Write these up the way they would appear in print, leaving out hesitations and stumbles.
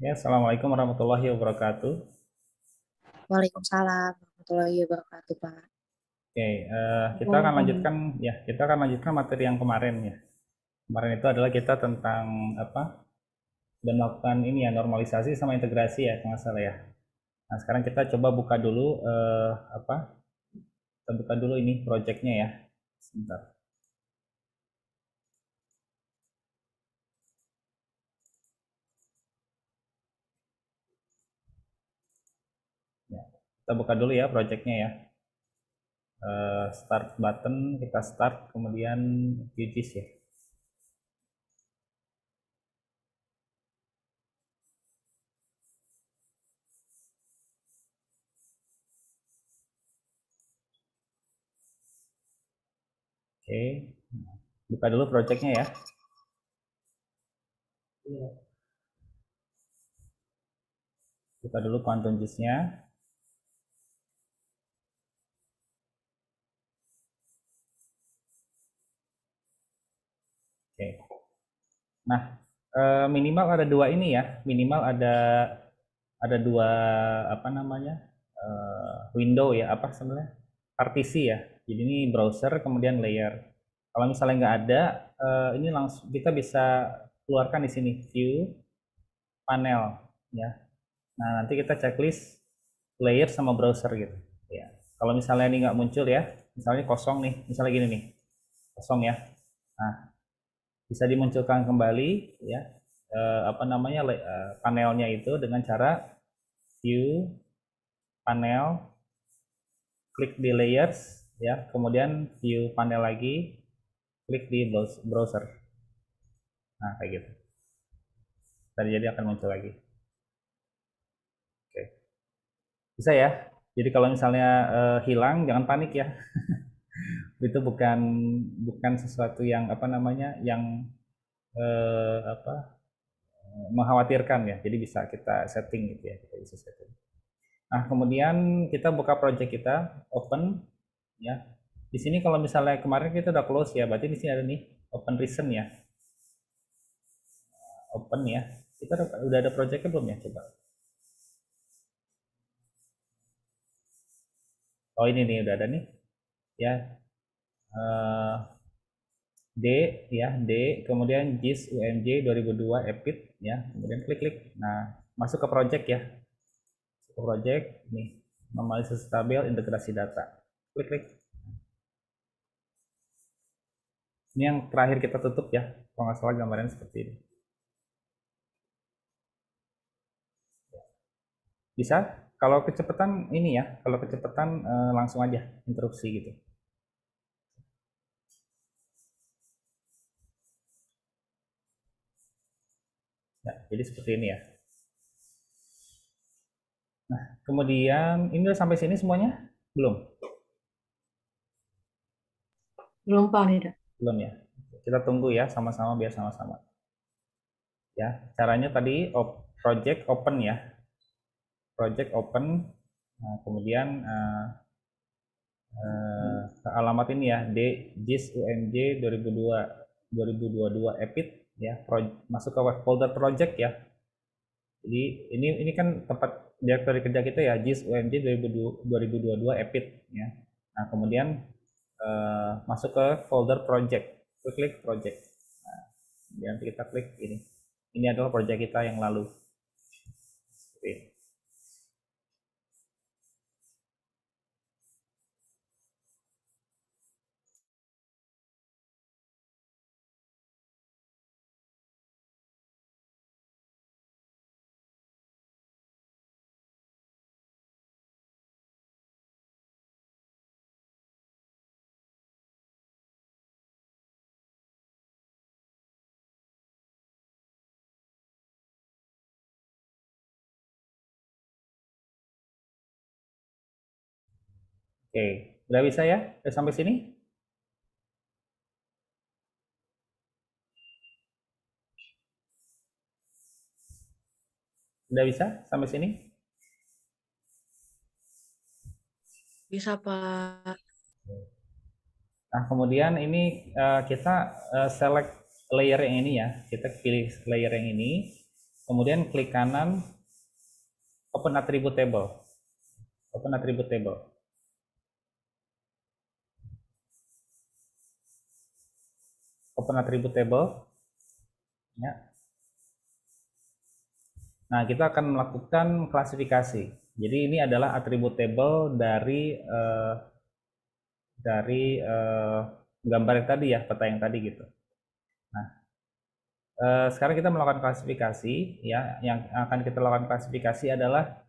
Ya, Assalamualaikum warahmatullahi wabarakatuh. Waalaikumsalam warahmatullahi wabarakatuh, Pak. Oke, kita akan Oh, lanjutkan ya, kita akan lanjutkan materi yang kemarin ya. Kemarin itu adalah kita tentang apa? Dan melakukan ini ya, normalisasi sama integrasi ya, kalau nggak salah ya. Nah, sekarang kita coba buka dulu apa? Kita buka dulu ini projectnya ya. Sebentar. Ya, kita buka dulu ya projectnya ya. Start button, kita start, kemudian QGIS ya. Oke, buka dulu projectnya ya. Buka dulu Quantum GIS-nya. Oke. Nah, minimal ada dua ini ya, minimal ada dua apa namanya window ya, apa sebenarnya partisi ya. Jadi ini browser kemudian layer. Kalau misalnya nggak ada, ini langsung kita bisa keluarkan di sini view panel ya. Nah nanti kita checklist layer sama browser gitu. Ya. Kalau misalnya ini nggak muncul ya, misalnya kosong nih, misalnya gini nih, kosong ya. Nah bisa dimunculkan kembali ya apa namanya panelnya itu dengan cara view panel, klik di layers ya, kemudian view panel lagi, klik di browser. Nah kayak gitu. Tadi jadi akan muncul lagi. Oke, bisa ya. Jadi kalau misalnya hilang jangan panik ya. Itu bukan bukan sesuatu yang apa namanya yang apa mengkhawatirkan ya. Jadi bisa kita setting gitu ya. Kita bisa setting. Nah, kemudian kita buka project kita, open ya. Di sini kalau misalnya kemarin kita udah close ya, berarti di sini ada nih open recent ya. Open ya. Kita udah ada projectnya belum ya? Coba. Oh ini nih udah ada nih ya. Eh, D ya, D kemudian JIS UMJ 2002 EPIT ya. Kemudian klik-klik. Nah, masuk ke project ya. Masuk ke project nih. Normalisasi tabel integrasi data. Klik-klik. Ini yang terakhir kita tutup ya. Kalau nggak salah gambarnya seperti ini. Bisa? Kalau kecepatan ini ya, kalau kecepatan langsung aja interupsi gitu. Ya, jadi seperti ini ya. Nah, kemudian ini udah sampai sini semuanya? Belum? belum Pak nih, Dak. Belum ya. Kita tunggu ya sama-sama biar sama-sama. Ya, caranya tadi project open ya. Project open. Nah, kemudian alamat ini ya, D JIS UMJ 2002 2022 EPIT ya, masuk ke web folder project ya. Jadi ini kan tempat direktori kerja kita ya, JIS UMJ 2022 EPIT ya. Nah, kemudian masuk ke folder project, klik project. Nah, kemudian kita klik ini. Ini adalah project kita yang lalu. Oke. Oke, udah bisa ya? Udah sampai sini? Udah bisa sampai sini? Bisa, Pak. Nah, kemudian ini kita select layer yang ini ya. Kita pilih layer yang ini. kemudian klik kanan, open attribute table. Open attribute table. Open attribute table. Ya. Nah, kita akan melakukan klasifikasi. Jadi ini adalah attribute table dari gambar yang tadi ya, peta yang tadi gitu. Nah, sekarang kita melakukan klasifikasi ya. Yang akan kita lakukan klasifikasi adalah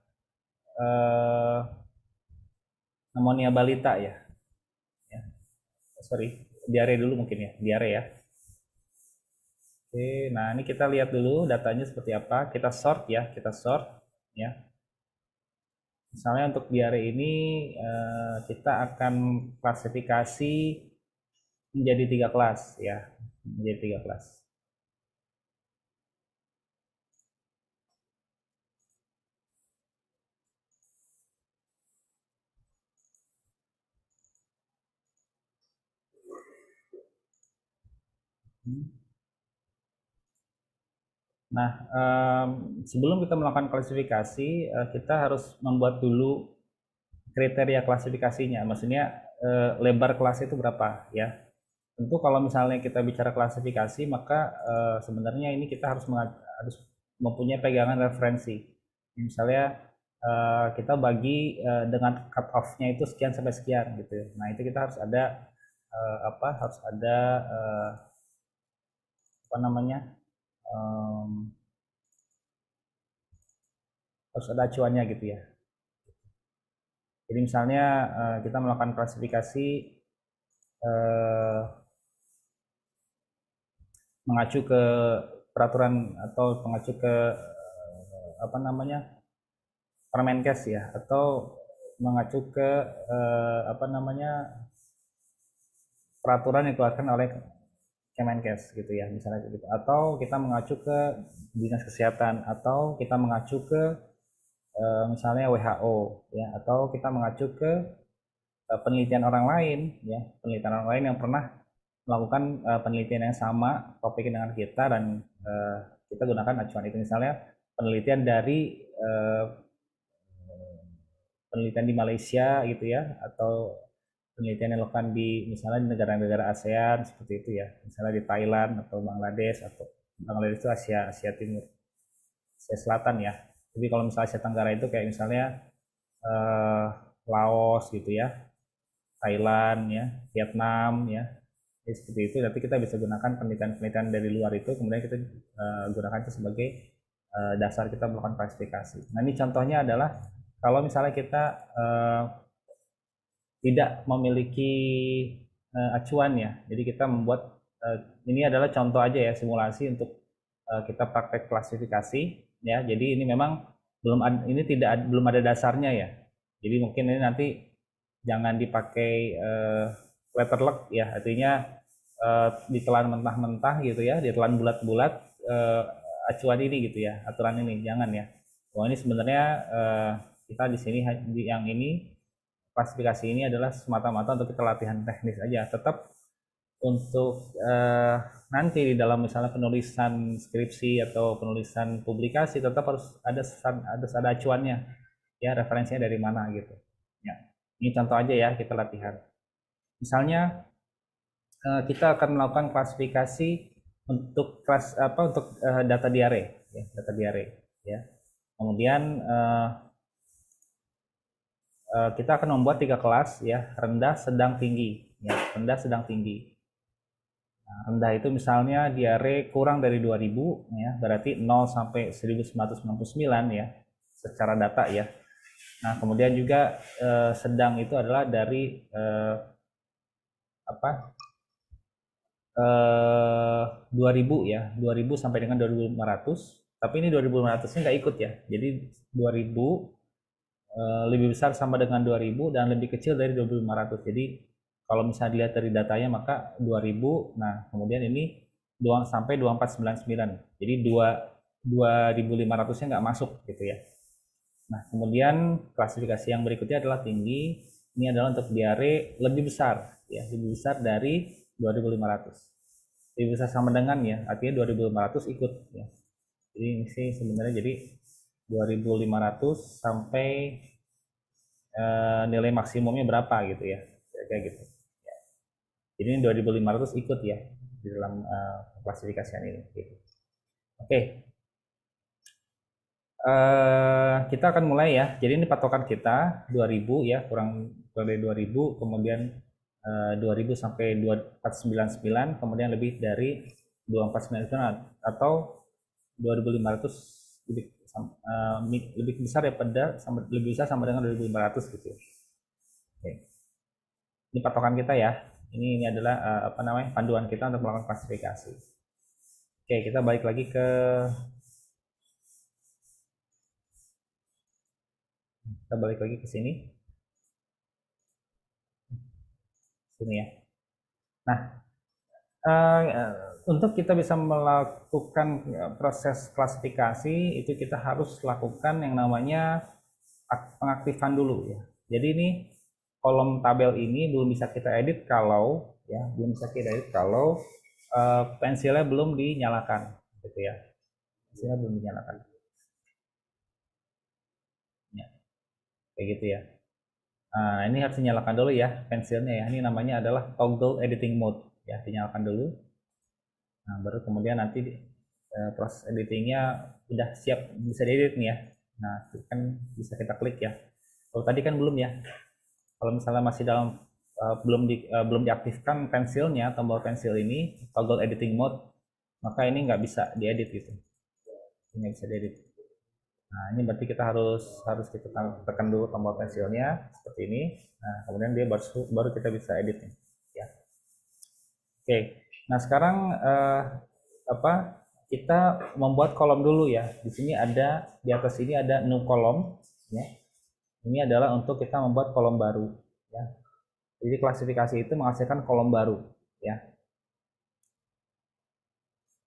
pneumonia balita ya. Sorry, diare dulu mungkin ya, diare ya. Oke, nah ini kita lihat dulu datanya seperti apa. Kita sort ya, ya. Misalnya untuk diare ini kita akan klasifikasi menjadi 3 kelas ya, menjadi 3 kelas. Nah, sebelum kita melakukan klasifikasi, kita harus membuat dulu kriteria klasifikasinya. Maksudnya lebar kelas itu berapa ya? Tentu kalau misalnya kita bicara klasifikasi, maka sebenarnya ini kita harus mempunyai pegangan referensi. Misalnya kita bagi dengan cut off-nya itu sekian sampai sekian gitu. Nah, itu kita harus ada harus ada apa namanya? Harus ada acuannya gitu ya. Jadi misalnya kita melakukan klasifikasi mengacu ke peraturan atau mengacu ke apa namanya Permenkes ya, atau mengacu ke apa namanya peraturan yang dikeluarkan oleh Kemenkes gitu ya, misalnya gitu. Atau kita mengacu ke dinas kesehatan, atau kita mengacu ke misalnya WHO ya, atau kita mengacu ke penelitian orang lain ya, penelitian orang lain yang pernah melakukan penelitian yang sama topik dengan kita, dan kita gunakan acuan itu. Misalnya penelitian dari penelitian di Malaysia gitu ya, atau penelitian yang dilakukan di misalnya di negara-negara ASEAN seperti itu ya, misalnya di Thailand atau Bangladesh, atau Bangladesh itu Asia Timur, Asia Selatan ya. Jadi kalau misalnya Asia Tenggara itu kayak misalnya Laos gitu ya, Thailand ya, Vietnam ya. Jadi seperti itu. Nanti kita bisa gunakan penelitian-penelitian dari luar itu, kemudian kita gunakan itu sebagai dasar kita melakukan klasifikasi. Nah, ini contohnya adalah kalau misalnya kita tidak memiliki acuan ya, jadi kita membuat ini adalah contoh aja ya, simulasi untuk kita praktek klasifikasi ya. Jadi ini memang belum ada dasarnya ya. Jadi mungkin ini nanti jangan dipakai letterlock ya, artinya ditelan mentah-mentah gitu ya, ditelan bulat-bulat acuan ini gitu ya, aturan ini jangan ya. Wah, ini sebenarnya kita di sini yang ini klasifikasi ini adalah semata-mata untuk kita latihan teknis aja. Tetap untuk nanti di dalam misalnya penulisan skripsi atau penulisan publikasi tetap harus ada acuannya ya, referensinya dari mana gitu ya. Ini contoh aja ya, kita latihan. Misalnya kita akan melakukan klasifikasi untuk data diare ya, data diare ya. Kemudian kita akan membuat 3 kelas ya, rendah, sedang, tinggi ya, rendah, sedang, tinggi. Nah, rendah itu misalnya diare kurang dari 2000 ya, berarti 0 sampai 1999 ya secara data ya. Nah, kemudian juga sedang itu adalah dari 2000 ya, 2000 sampai dengan 2500. Tapi ini 2500-nya nggak ikut ya. Jadi 2000 lebih besar sama dengan 2000 dan lebih kecil dari 2500. Jadi kalau misalnya dilihat dari datanya maka 2000, nah kemudian ini sampai 2499. Jadi 2500-nya nggak masuk gitu ya. Nah, kemudian klasifikasi yang berikutnya adalah tinggi. Ini adalah untuk diare lebih besar ya, lebih besar dari 2500. Lebih besar sama dengan ya, artinya 2500 ikut ya. Jadi Jadi ini sih sebenarnya jadi 2.500 sampai nilai maksimumnya berapa gitu ya, kayak gitu. Jadi ini 2.500 ikut ya di dalam klasifikasian ini. Gitu. Oke, kita akan mulai ya. Jadi ini patokan kita 2.000 ya, kurang dari 2.000, kemudian 2.000 sampai 2499, kemudian lebih dari 2499 atau 2.500 lebih, lebih besar daripada lebih besar sama dengan 2.500 gitu. Oke. Ini patokan kita ya. Ini adalah apa namanya, panduan kita untuk melakukan klasifikasi. Oke, kita balik lagi ke sini. Sini ya. Nah, untuk kita bisa melakukan proses klasifikasi itu kita harus lakukan yang namanya pengaktifan dulu ya. Jadi ini kolom tabel ini belum bisa kita edit kalau pensilnya belum dinyalakan gitu ya. Pensilnya belum dinyalakan. Ya. Kayak gitu ya. Nah, ini harus dinyalakan dulu ya pensilnya ya. Ini namanya adalah toggle editing mode ya, dinyalakan dulu. Nah, baru kemudian nanti proses editingnya udah siap bisa diedit nih ya. Nah, itu kan bisa kita klik ya. Kalau tadi kan belum ya. Kalau misalnya masih dalam belum diaktifkan pensilnya, tombol pensil ini toggle editing mode, maka ini nggak bisa diedit gitu. Ini bisa diedit. Nah, ini berarti kita harus kita tekan dulu tombol pensilnya seperti ini. Nah, kemudian dia baru kita bisa edit nih. Ya. Oke. Nah, sekarang kita membuat kolom dulu ya. Di sini di atas ini ada new column ya. Ini adalah untuk kita membuat kolom baru ya. Jadi klasifikasi itu menghasilkan kolom baru ya.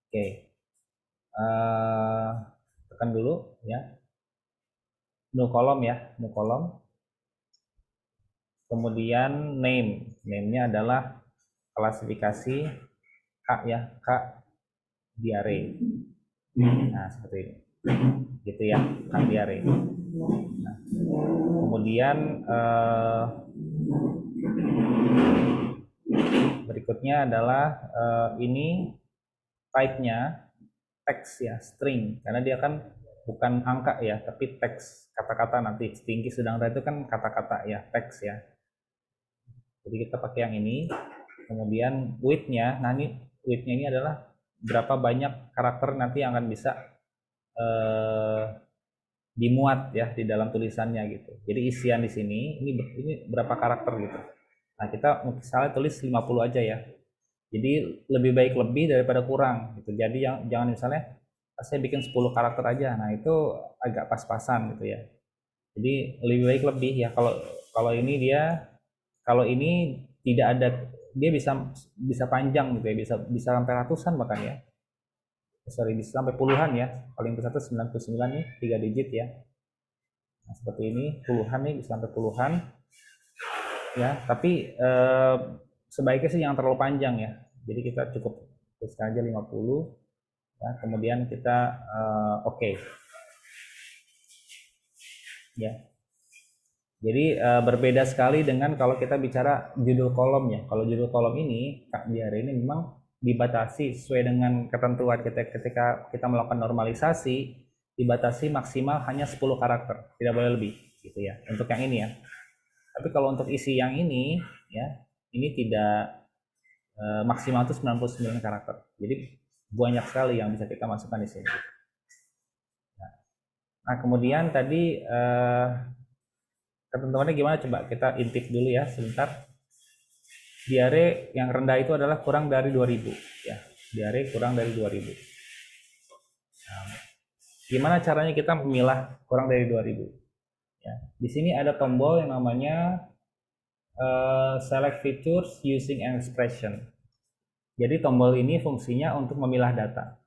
Oke. Tekan dulu ya. New column ya, new column. Kemudian name-nya adalah klasifikasi K ya, K diare. Nah, seperti ini. Gitu ya, K diare. Nah, kemudian berikutnya adalah ini type-nya teks ya, string, karena dia kan bukan angka ya, tapi teks, kata-kata nanti. Tinggi sedang rendah itu kan kata-kata ya, teks ya. Jadi kita pakai yang ini. Kemudian width-nya, nah ini width-nya ini adalah berapa banyak karakter nanti yang akan bisa dimuat ya di dalam tulisannya gitu. Jadi isian di sini ini berapa karakter gitu. Nah, kita misalnya tulis 50 aja ya. Jadi lebih baik lebih daripada kurang gitu. Jadi jangan misalnya saya bikin 10 karakter aja. Nah, itu agak pas-pasan gitu ya. Jadi lebih baik lebih ya. Kalau ini tidak ada, dia bisa panjang gitu ya. Bisa sampai ratusan bahkan ya. Sorry, bisa sampai puluhan ya. Paling besar itu 99 nih, 3 digit ya. Nah, seperti ini, puluhan nih, bisa sampai puluhan. Ya, tapi sebaiknya sih jangan terlalu panjang ya. Jadi kita cukup tuliskan aja 50. Ya, kemudian kita oke. Ya. Jadi berbeda sekali dengan kalau kita bicara judul kolom ya. Kalau judul kolom ini, Kak Diare ini memang dibatasi sesuai dengan ketentuan kita ketika kita melakukan normalisasi, dibatasi maksimal hanya 10 karakter, tidak boleh lebih gitu ya. Untuk yang ini ya. Tapi kalau untuk isi yang ini ya, ini tidak maksimal itu 99 karakter. Jadi banyak sekali yang bisa kita masukkan di sini. Nah, kemudian tadi ketentuannya gimana, coba kita intip dulu ya sebentar. Diare yang rendah itu adalah kurang dari 2000 ya. Diare kurang dari 2000. Nah, gimana caranya kita memilah kurang dari 2000? Ya. Di sini ada tombol yang namanya select features using an expression. Jadi tombol ini fungsinya untuk memilah data.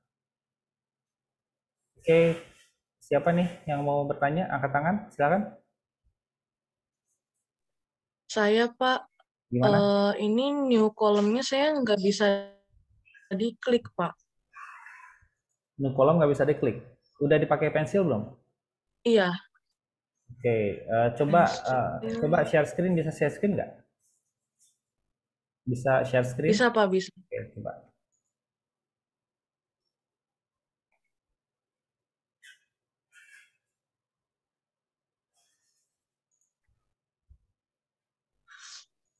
Oke, siapa nih yang mau bertanya? Angkat tangan, silakan. Saya, Pak. Gimana? Ini new column-nya saya nggak bisa diklik, Pak. New column nggak bisa diklik. Udah dipakai pensil belum? Iya, Oke, coba pensil. coba share screen, bisa share screen nggak? Bisa share screen? Bisa, Pak, bisa. Oke, coba.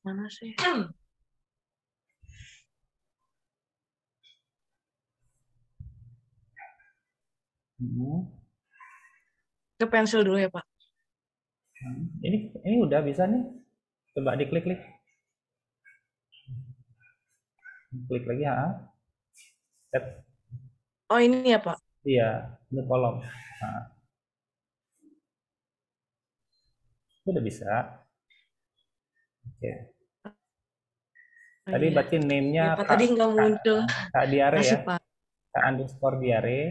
Mana sih? Hmm. Ke pensil dulu ya, Pak. Ini udah bisa nih. Coba diklik-klik. Klik lagi, ya. Oh, ini ya, Pak. Iya, ini kolom. Nah, itu udah bisa. Oke. Oh, Tadi iya. berarti name-nya Iya, Pak. Kak, Tadi nggak Kak, muncul. Kak Diare ya. Kasih, Pak. Kak underscore Diare.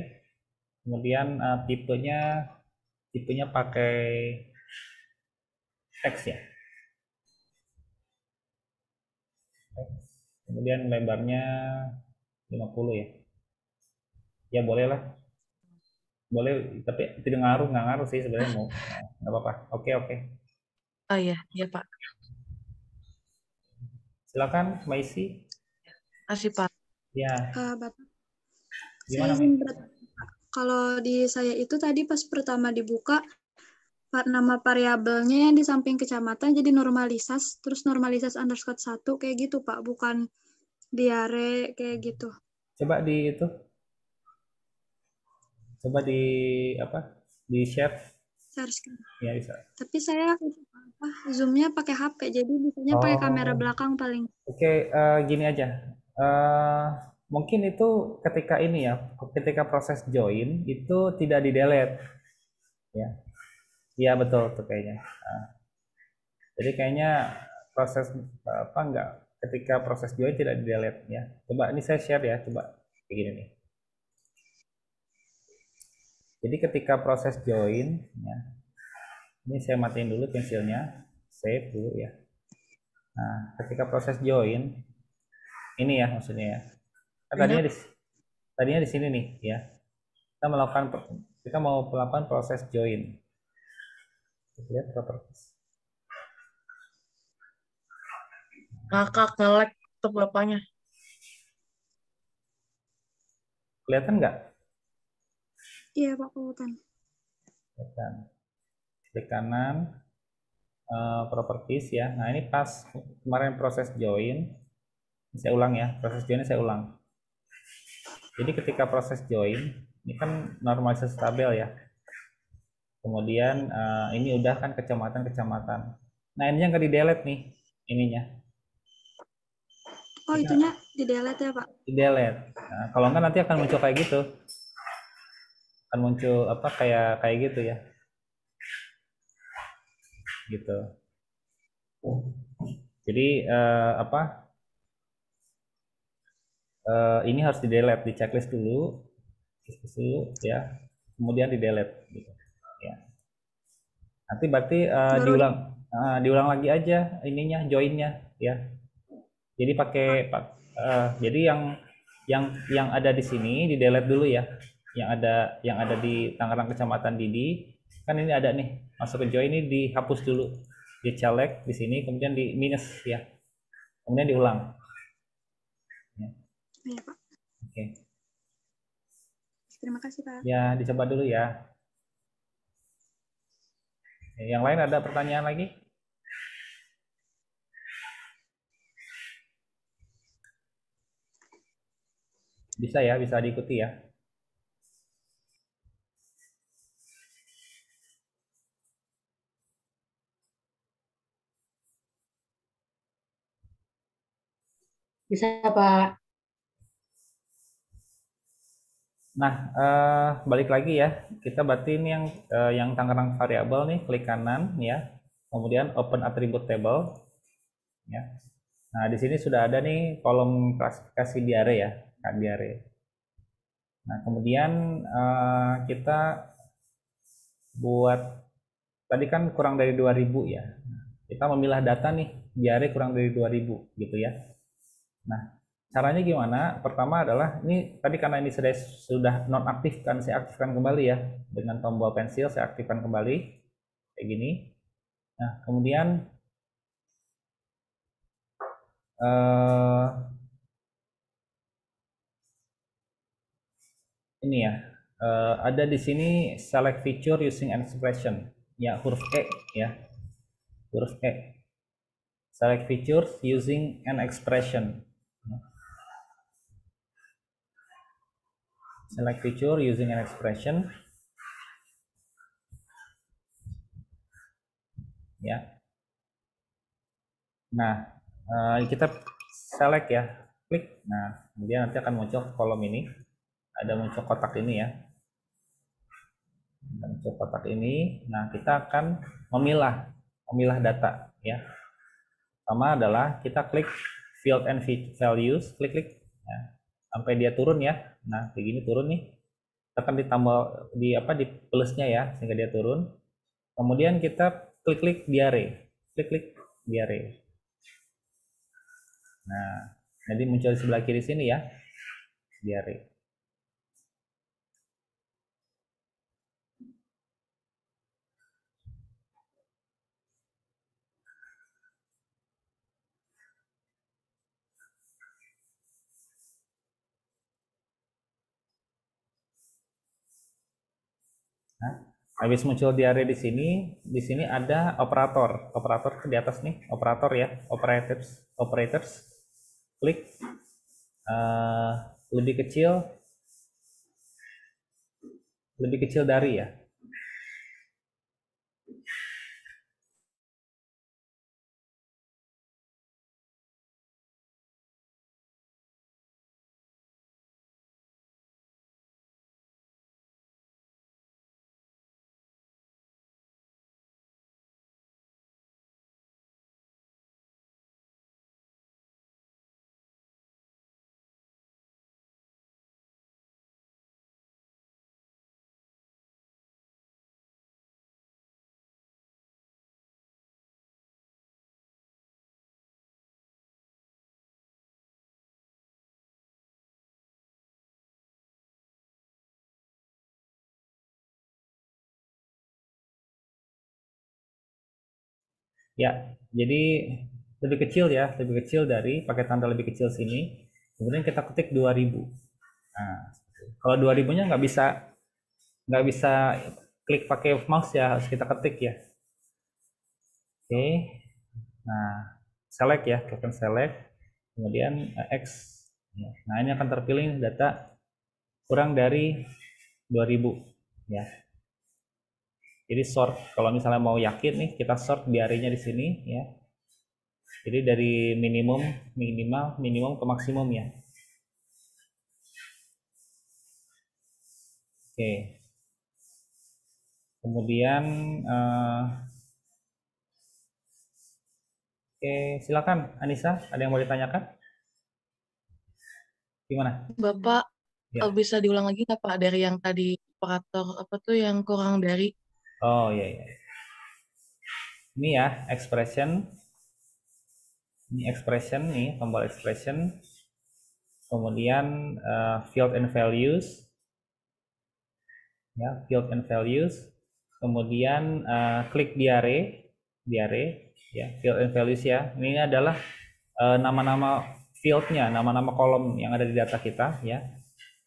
Kemudian tipenya pakai teks ya. Kemudian lebarnya 50 ya. Ya boleh lah. Boleh, tapi tidak nggak ngaruh sih sebenarnya mau. Nggak apa-apa. Oke, oke. Oh, iya. Iya, Pak. Silakan, Mbak Isi. Kasih, Pak. Ya, Bapak, saya gimana, Mi? izin bertanya. Kalau di saya itu tadi pas pertama dibuka, nama variabelnya yang di samping kecamatan jadi normalisas, terus normalisas underscore 1 kayak gitu, Pak. Bukan diare kayak gitu. Coba di itu, coba di apa? Di share. Share screen. Ya bisa. Tapi saya zoomnya pakai HP, jadi bisanya pakai kamera Oh, belakang paling. oke, gini aja. Eh, Mungkin itu ketika ini ya, ketika proses join itu tidak di delete ya. Iya betul tuh kayaknya. Nah, jadi kayaknya proses apa enggak, ketika proses join tidak di delete ya. Coba ini saya share ya, coba kayak gini nih. Jadi ketika proses join ya, ini saya matiin dulu pensilnya, save dulu ya. Nah, ketika proses join ini ya maksudnya ya. Kan Iya. tadinya di sini nih ya. Kita mau melakukan proses join. Kita lihat properties. Ngakak, nge-lag tuh bapaknya. Kelihatan nggak? Iya, Pak Kelihatan. Kelihatan. Klik kanan, properties ya. Nah ini pas kemarin proses join, saya ulang ya. Proses join saya ulang. Jadi ketika proses join, ini kan normalisasi tabel ya. Kemudian ini udah kan kecamatan-kecamatan. Nah ini yang nggak di delete nih, ininya. Oh, itunya di delete ya, Pak? Di delete. Nah, kalau nggak nanti akan muncul kayak gitu. Akan muncul apa kayak gitu ya. Gitu. Jadi apa? Ini harus di delete, di checklist dulu, ya, kemudian di delete gitu. Ya. Nanti berarti Baru diulang lagi aja ininya joinnya ya. Jadi jadi yang ada di sini di delete dulu ya. Yang ada di Tangerang Kecamatan Didi kan ini ada nih, masuk ke join ini dihapus dulu, dicelek di sini kemudian di minus ya, kemudian diulang ya. iya, Pak. Oke. Terima kasih, Pak. Ya dicoba dulu ya. Yang lain ada pertanyaan lagi? Bisa ya, bisa diikuti ya. Bisa, Pak. Nah, balik lagi ya. Kita berarti ini yang Tangerang variabel nih, klik kanan ya. Kemudian open attribute table ya. Nah, di sini sudah ada nih kolom klasifikasi diare ya, kan diare. Nah, kemudian kita buat tadi kan kurang dari 2000 ya. Kita memilah data nih, diare kurang dari 2000 gitu ya. Nah, Caranya gimana? Pertama adalah ini tadi karena ini sudah nonaktifkan, saya aktifkan kembali ya dengan tombol pensil, saya aktifkan kembali kayak gini. Nah, kemudian ini ya, ada di sini select feature using an expression, ya huruf E ya, huruf E. Select features using an expression. Select feature using an expression. Ya. Nah, kita select ya, klik. Nah, kemudian nanti akan muncul kolom ini. Ada muncul kotak ini ya. Ada muncul kotak ini. Nah, kita akan memilah data ya. Pertama adalah kita klik field and values, klik. Nah, sampai dia turun ya. Nah, kayak gini turun nih. Tekan ditambah di plusnya ya sehingga dia turun. Kemudian kita klik diare. Klik diare. Nah, jadi muncul di sebelah kiri sini ya. Diare. Nah, habis muncul diare di sini ada operator. Operator di atas nih, operator ya, operators. Klik lebih kecil dari ya. Ya, jadi lebih kecil dari pakai tanda lebih kecil sini. Kemudian kita ketik 2000. Nah, kalau 2000-nya nggak bisa klik pakai mouse ya, harus kita ketik ya. Oke. Nah, select ya, klik select. Kemudian X. Nah, ini akan terpilih data kurang dari 2000 ya. Jadi sort, kalau misalnya mau yakin nih, kita sort diarenya di sini ya. Jadi dari minimum ke maksimum ya. Oke. Kemudian oke, silakan Anissa, ada yang mau ditanyakan? Gimana? Bapak Ya. bisa diulang lagi nggak Pak dari yang tadi operator apa tuh yang kurang dari? Oh iya. Ini ya expression. Ini expression nih, tombol expression. Kemudian field and values. Ya, field and values. Kemudian klik diare ya, field and values ya. Ini adalah nama-nama fieldnya, nama-nama kolom yang ada di data kita ya,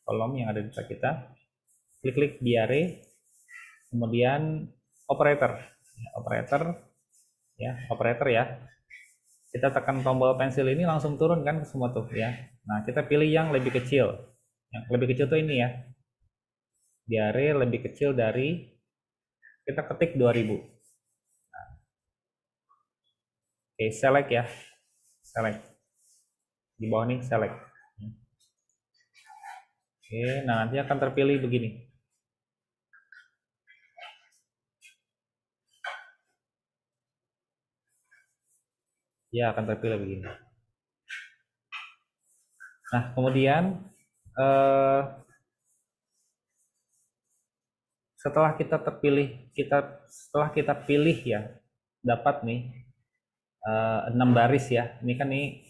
kolom yang ada di data kita. Klik diare, kemudian operator ya. Kita tekan tombol pensil ini langsung turun kan ke semua tuh ya. Nah, kita pilih yang lebih kecil. Yang lebih kecil tuh ini ya, diare lebih kecil dari, kita ketik 2000. Nah, oke, select ya, select di bawah nih, select. Oke, nah nanti akan terpilih begini. Ya, akan terpilih begini. Nah, kemudian setelah kita pilih ya, dapat nih 6 baris ya. Ini kan nih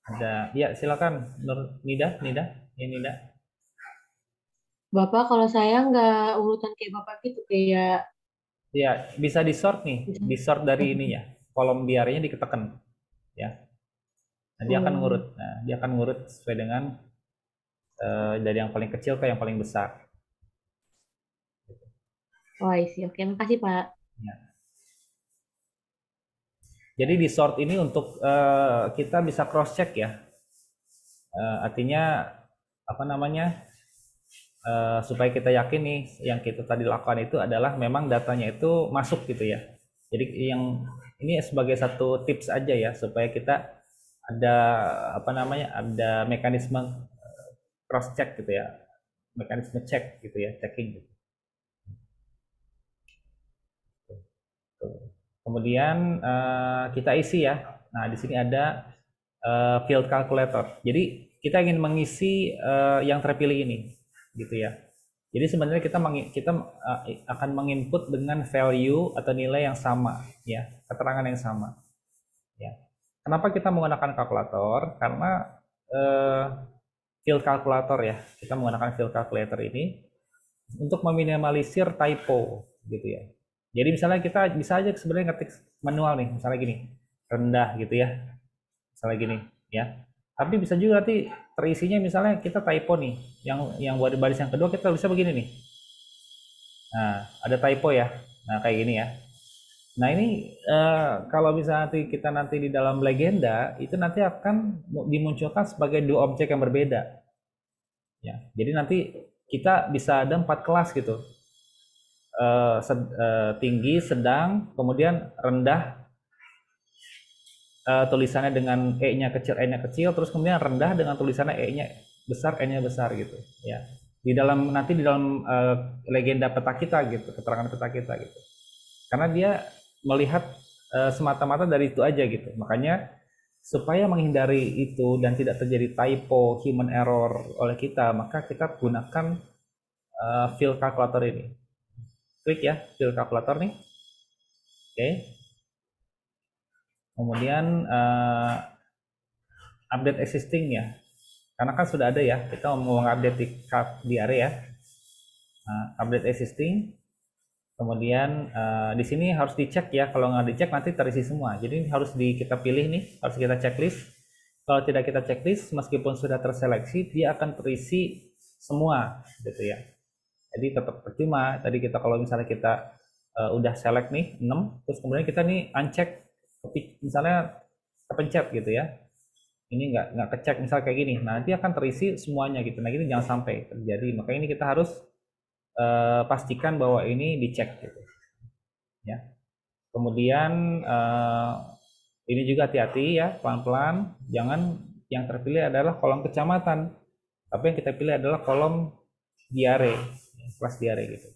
Ada, ya silakan Nur Nida, ya Nida. Bapak, kalau saya nggak urutan kayak Bapak gitu, kayak Ya, bisa di sort nih, bisa. di sort dari ininya. Kolom diarenya diketekan, ya. Nah, dia akan ngurut. Nah, dia akan ngurut sesuai dengan dari yang paling kecil ke yang paling besar. Oh, isi. Oke, makasih Pak. Ya. Jadi di sort ini untuk kita bisa cross check ya. Artinya apa namanya? Supaya kita yakin nih yang kita tadi lakukan itu adalah memang datanya itu masuk gitu ya. Jadi yang ini sebagai satu tips aja ya supaya kita ada apa namanya? Ada mekanisme cross check gitu ya. Mekanisme cek gitu ya, checking gitu. Kemudian kita isi ya. Nah, di sini ada field calculator. Jadi kita ingin mengisi yang terpilih ini, gitu ya. Jadi sebenarnya kita akan menginput dengan value atau nilai yang sama, ya, keterangan yang sama. Ya. Kenapa kita menggunakan kalkulator? Karena field calculator ya, kita menggunakan field calculator ini untuk meminimalisir typo, gitu ya. Jadi misalnya kita bisa aja sebenarnya ngetik manual nih, misalnya gini, rendah gitu ya, misalnya gini ya. Tapi bisa juga nanti terisinya misalnya kita typo nih, yang buat baris yang kedua kita bisa begini nih. Nah, ada typo ya. Nah, kayak gini ya. Nah, ini kalau bisa nanti di dalam legenda itu nanti akan dimunculkan sebagai dua objek yang berbeda. Ya, jadi nanti kita bisa ada 4 kelas gitu. Tinggi, sedang, kemudian rendah, tulisannya dengan E-nya kecil, E-nya kecil, terus kemudian rendah dengan tulisannya E-nya besar, N-nya besar gitu, ya. Di dalam legenda peta kita gitu, keterangan peta kita gitu. Karena dia melihat semata-mata dari itu aja gitu. Makanya supaya menghindari itu dan tidak terjadi typo, human error oleh kita, maka kita gunakan field calculator ini. Klik ya field calculator nih. Oke. Kemudian update existing ya. Karena kan sudah ada ya, kita mau update di area ya. Update existing. Kemudian di sini harus dicek ya. Kalau nggak dicek nanti terisi semua. Jadi harus kita pilih nih, harus kita checklist. Kalau tidak kita checklist, meskipun sudah terseleksi, dia akan terisi semua, gitu ya. Jadi tetap percuma. Tadi kita kalau misalnya kita udah select nih 6, terus kemudian kita nih uncheck, misalnya kepencet gitu ya. Ini nggak kecek misal kayak gini. Nanti akan terisi semuanya gitu. Nah ini jangan sampai terjadi. Makanya ini kita harus pastikan bahwa ini dicek gitu. Ya. Kemudian ini juga hati-hati ya, pelan-pelan. Jangan yang terpilih adalah kolom kecamatan. Tapi yang kita pilih adalah kolom diare. Kelas diare gitu.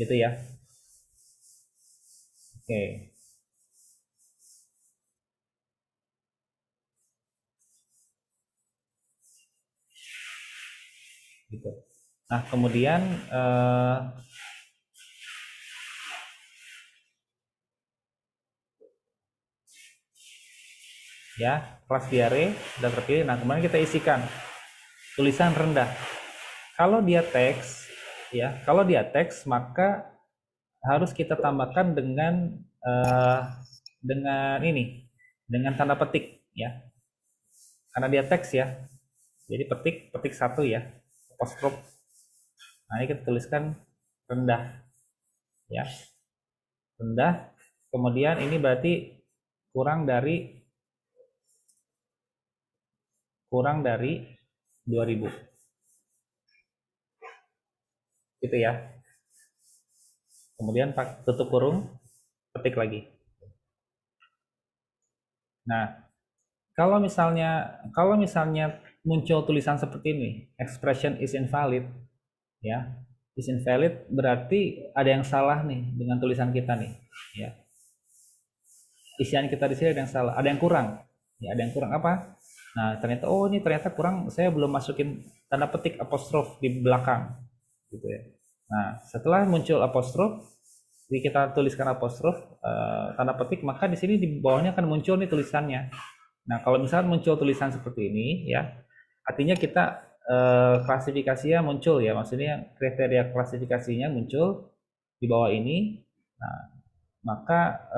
Gitu ya. Oke. Gitu. Nah, kemudian ya, kelas diare sudah terpilih. Nah, kemudian kita isikan tulisan rendah. Kalau dia teks, ya, kalau dia teks maka harus kita tambahkan dengan ini, dengan tanda petik, ya. Karena dia teks ya, jadi petik satu ya, apostrophe. Nah, ini kita tuliskan rendah, ya, rendah. Kemudian ini berarti kurang dari 2000. Gitu ya. Kemudian tutup kurung, petik lagi. Nah, kalau misalnya muncul tulisan seperti ini, expression is invalid, ya, is invalid berarti ada yang salah nih dengan tulisan kita nih, ya. Isian kita di sini ada yang salah, ada yang kurang, ya, ada yang kurang apa? Nah, ternyata kurang, saya belum masukin tanda petik apostrof di belakang, gitu ya. Nah, setelah muncul apostrof, Jadi kita tuliskan apostrof tanda petik, maka di sini di bawahnya akan muncul nih tulisannya. Nah, kalau misalnya muncul tulisan seperti ini ya, artinya kita klasifikasinya muncul ya, maksudnya kriteria klasifikasinya muncul di bawah ini. Nah, maka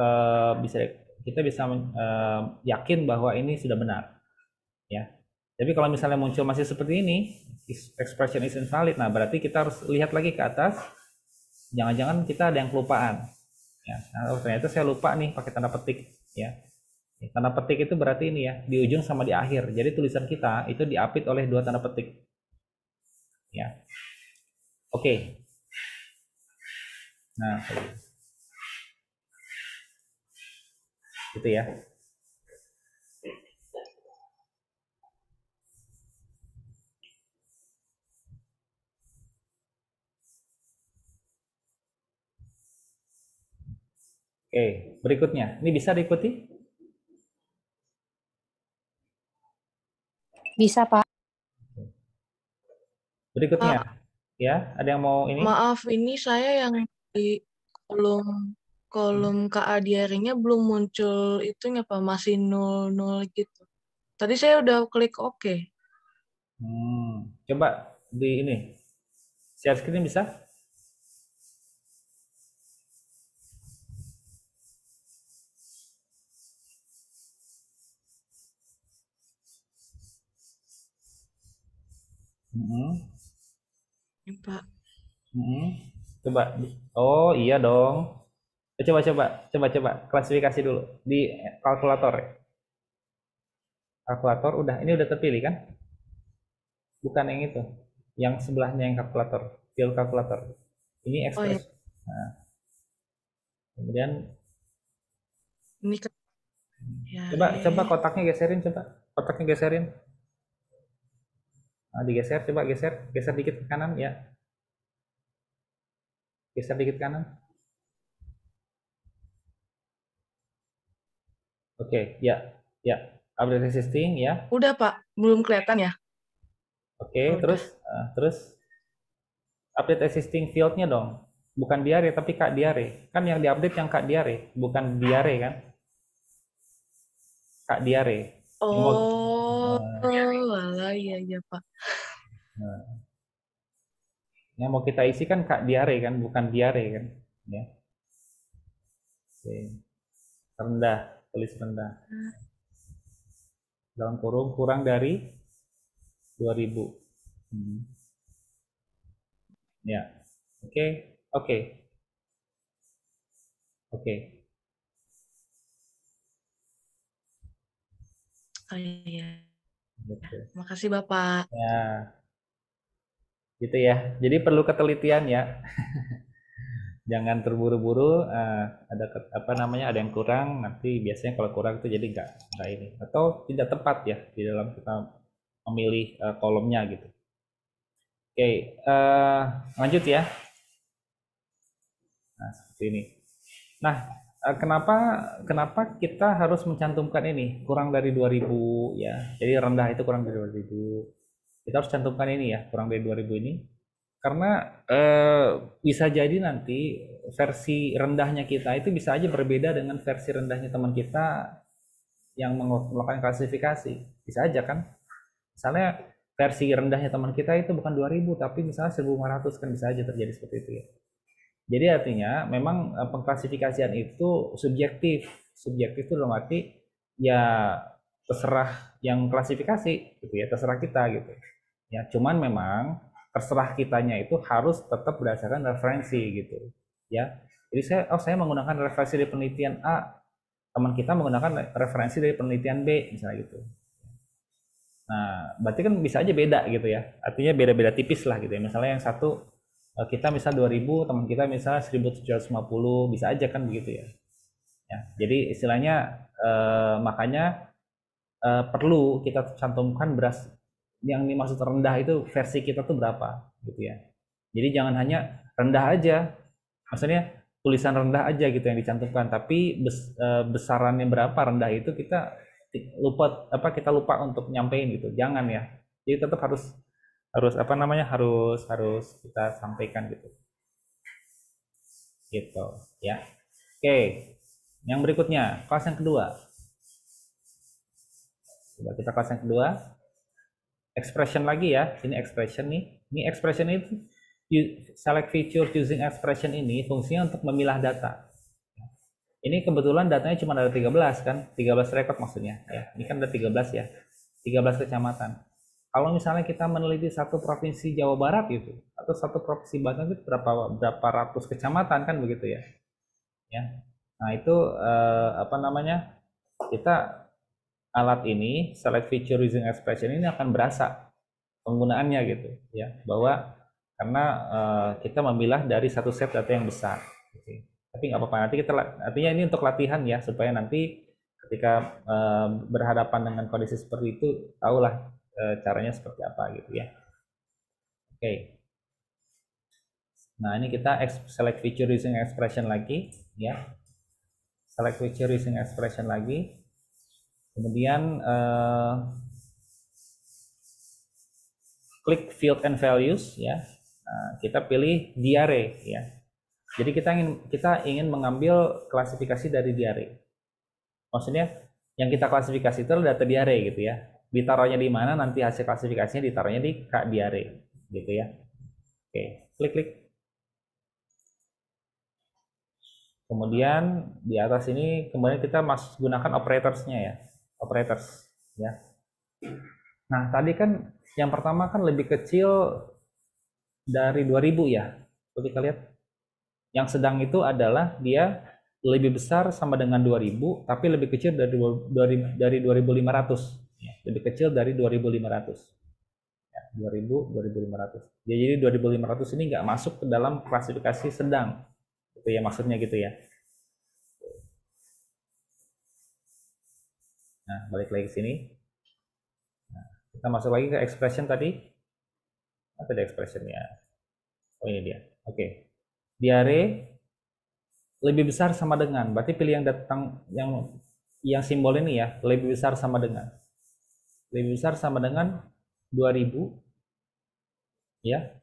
kita bisa yakin bahwa ini sudah benar ya. Tapi kalau misalnya muncul masih seperti ini, expression is invalid, nah berarti kita harus lihat lagi ke atas, jangan-jangan kita ada yang kelupaan ya. Nah, ternyata saya lupa nih pakai tanda petik ya. Tanda petik itu berarti ini ya, di ujung sama di akhir. Jadi tulisan kita itu diapit oleh dua tanda petik. Ya. Oke. Nah, gitu ya. Oke, berikutnya. Ini bisa diikuti? Bisa, Pak. Berikutnya. Ya, ada yang mau ini? Maaf, ini saya yang di kolom KA diarinya belum muncul itunya Pak, masih 00 gitu. Tadi saya udah klik oke. Coba di ini. Share screen bisa? Ini Pak. Coba. Oh, iya dong. Coba klasifikasi dulu di kalkulator ya. Kalkulator udah, ini udah terpilih kan? Bukan yang itu. Yang sebelahnya yang kalkulator, field kalkulator. Ini express. Oh, ya. Nah, kemudian Ini kan ya, coba kotaknya geserin, coba. Kotaknya geserin. Nah, digeser, coba geser dikit ke kanan ya. Geser dikit kanan. Oke, ya. Update existing ya. Udah Pak, belum kelihatan ya? Oke, terus update existing field-nya dong. Bukan diare tapi kak diare. Kan yang diupdate yang kak diare, bukan diare kan? Kak diare. Oh, alah, iya Pak. Yang mau kita isi kan kak diare kan, bukan diare kan? Ya. Oke. Rendah, tulis rendah. Dalam kurung kurang dari 2000. Ya. Oke. Oh iya. Gitu. Makasih Bapak. Ya. Gitu ya. Jadi perlu ketelitian ya. Jangan terburu-buru, ada ada yang kurang, nanti biasanya kalau kurang itu jadi nggak ini, atau tidak tepat ya di dalam kita memilih kolomnya gitu. Oke, lanjut ya. Nah, seperti ini. Nah, kenapa kita harus mencantumkan ini kurang dari 2000 ya. Jadi rendah itu kurang dari 2000. Kita harus cantumkan ini ya, kurang dari 2000 ini. Karena bisa jadi nanti versi rendahnya kita itu bisa aja berbeda dengan versi rendahnya teman kita yang melakukan klasifikasi. Bisa aja kan? Misalnya versi rendahnya teman kita itu bukan 2000 tapi misalnya 1500, kan bisa aja terjadi seperti itu ya. Jadi artinya memang pengklasifikasian itu subjektif. Subjektif itu dalam arti ya terserah yang klasifikasi gitu ya, terserah kita gitu. Ya, cuman memang terserah kitanya itu harus tetap berdasarkan referensi gitu ya. Jadi saya menggunakan referensi dari penelitian A, teman kita menggunakan referensi dari penelitian B misalnya gitu. Nah, berarti kan bisa aja beda gitu ya, artinya beda-beda tipis lah gitu ya. Misalnya yang satu kita misal 2000, teman kita misal 1750, bisa aja kan begitu ya. Jadi istilahnya makanya perlu kita cantumkan beras yang dimaksud rendah itu versi kita tuh berapa gitu ya. Jadi jangan hanya rendah aja, maksudnya tulisan rendah aja gitu yang dicantumkan, tapi besarannya berapa rendah itu kita lupa untuk nyampein gitu. Jangan ya. Jadi tetap harus harus kita sampaikan gitu. gitu ya. Oke, yang berikutnya kelas yang kedua. Coba kita kelas yang kedua, expression lagi ya. Ini expression nih. Ini expression itu select feature using expression ini fungsinya untuk memilah data. Ini kebetulan datanya cuma ada 13 kan, 13 record maksudnya ya. Ini kan ada 13 ya, 13 kecamatan. Kalau misalnya kita meneliti satu provinsi Jawa Barat gitu, atau satu provinsi Banten itu berapa ratus kecamatan kan begitu ya. Ya. Nah itu apa namanya? Kita alat ini select feature using expression ini akan berasa penggunaannya gitu ya, bahwa karena kita memilah dari satu set data yang besar. Gitu. Tapi nggak apa-apa, nanti kita artinya ini untuk latihan ya, supaya nanti ketika berhadapan dengan kondisi seperti itu tahulah caranya seperti apa gitu ya. Oke. Nah ini kita select feature using expression lagi ya, select feature using expression lagi, kemudian klik field and values ya. Nah, kita pilih diare ya. Jadi kita ingin mengambil klasifikasi dari diare. Maksudnya yang kita klasifikasi itu adalah data diare gitu ya. Ditaruhnya di mana, nanti hasil klasifikasinya ditaruhnya di diare gitu ya. Oke, klik. Kemudian di atas ini kemudian kita gunakan operatorsnya ya. Operators ya. Nah, tadi kan yang pertama kan lebih kecil dari 2000 ya. Coba kita lihat. Yang sedang itu adalah dia lebih besar sama dengan 2000 tapi lebih kecil dari 2500 ya, lebih kecil dari 2500 ya, 2500 ya, jadi 2500 ini nggak masuk ke dalam klasifikasi sedang itu ya, maksudnya gitu ya. Nah balik lagi ke sini. Nah, kita masuk lagi ke expression tadi. Ada expressionnya, oh ini dia. Oke. Diare lebih besar sama dengan, berarti pilih yang datang yang simbol ini ya, lebih besar sama dengan 2000 ya.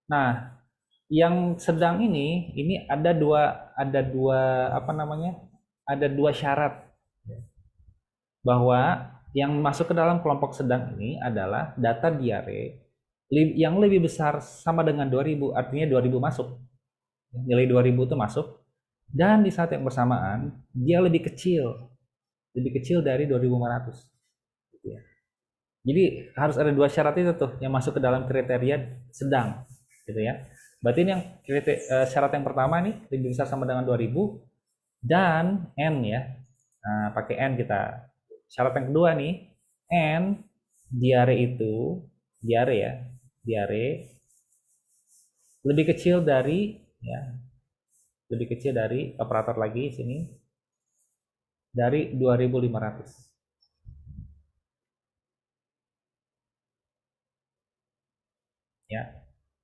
Nah yang sedang ini ada dua apa namanya, ada dua syarat bahwa yang masuk ke dalam kelompok sedang ini adalah data diare yang lebih besar sama dengan 2000, artinya 2000 masuk, nilai 2000 itu masuk, dan di saat yang bersamaan dia lebih kecil dari 2500 gitu ya. Jadi harus ada dua syarat itu tuh yang masuk ke dalam kriteria sedang gitu ya. Berarti ini yang syarat yang pertama nih, lebih besar sama dengan 2000 dan N ya. Nah, pakai N kita. Syarat yang kedua nih, N diare itu, diare lebih kecil dari ya, lebih kecil dari operator lagi sini dari 2500 ya.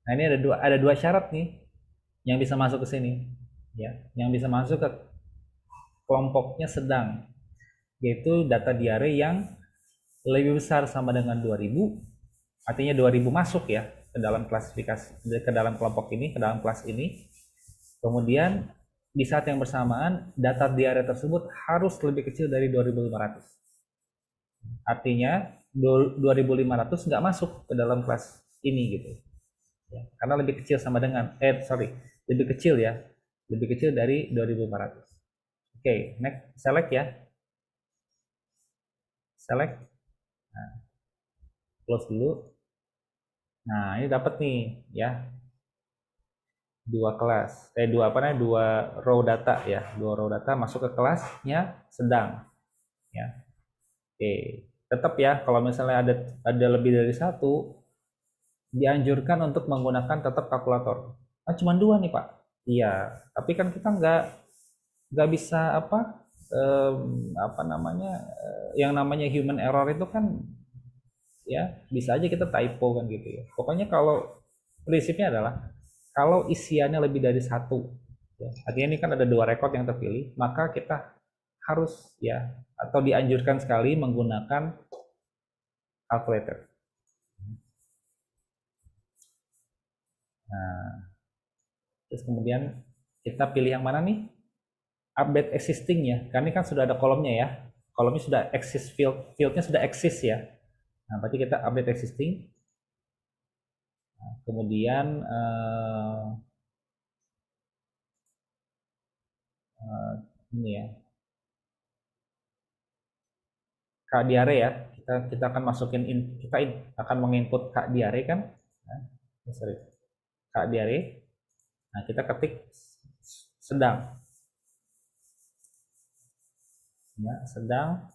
Nah ini ada dua syarat nih yang bisa masuk ke sini ya, yang bisa masuk ke kelompoknya sedang, yaitu data diare yang lebih besar sama dengan 2000, artinya 2000 masuk ya ke dalam klasifikasi, ke dalam kelompok ini, ke dalam kelas ini. Kemudian di saat yang bersamaan data diare tersebut harus lebih kecil dari 2500. Artinya 2500 nggak masuk ke dalam kelas ini gitu ya, karena lebih kecil sama dengan lebih kecil ya, lebih kecil dari 2500. Oke, next, select ya, select. Nah, close dulu. Nah ini dapat nih ya, dua row data ya, dua row data masuk ke kelasnya sedang ya. Oke, tetap ya kalau misalnya ada lebih dari satu dianjurkan untuk menggunakan tetap kalkulator. Cuma dua nih Pak. Iya, tapi kan kita nggak bisa apa namanya, yang namanya human error itu kan ya bisa aja kita typo kan gitu ya. Pokoknya kalau prinsipnya adalah kalau isiannya lebih dari satu ya, artinya ini kan ada dua record yang terpilih, maka kita harus ya, atau dianjurkan sekali menggunakan calculator. Nah terus kemudian Kita pilih yang mana nih? Update existing ya. Karena ini kan sudah ada kolomnya ya. Kolomnya sudah exist, fieldnya sudah exist ya. Nah, berarti kita update existing. Nah, kemudian ini ya, Kak Diare ya. Kita akan masukin kita akan menginput Kak Diare kan? Nah, sorry. Kak Diare. Nah, kita ketik sedang. Ya, sedang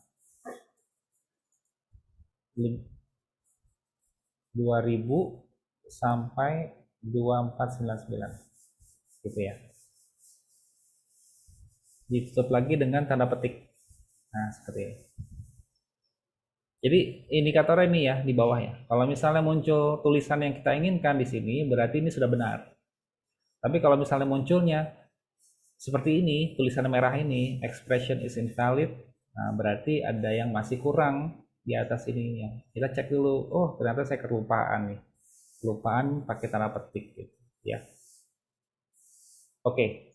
2000 sampai 2499 gitu ya. Ditutup lagi dengan tanda petik. Nah, seperti ini. Jadi indikator ini ya di bawah ya. Kalau misalnya muncul tulisan yang kita inginkan di sini, berarti ini sudah benar. Tapi kalau misalnya munculnya seperti ini, tulisan merah ini, expression is invalid, nah berarti ada yang masih kurang di atas ininya. Kita cek dulu, oh ternyata saya kelupaan nih. Kelupaan pakai tanda petik gitu ya. Oke.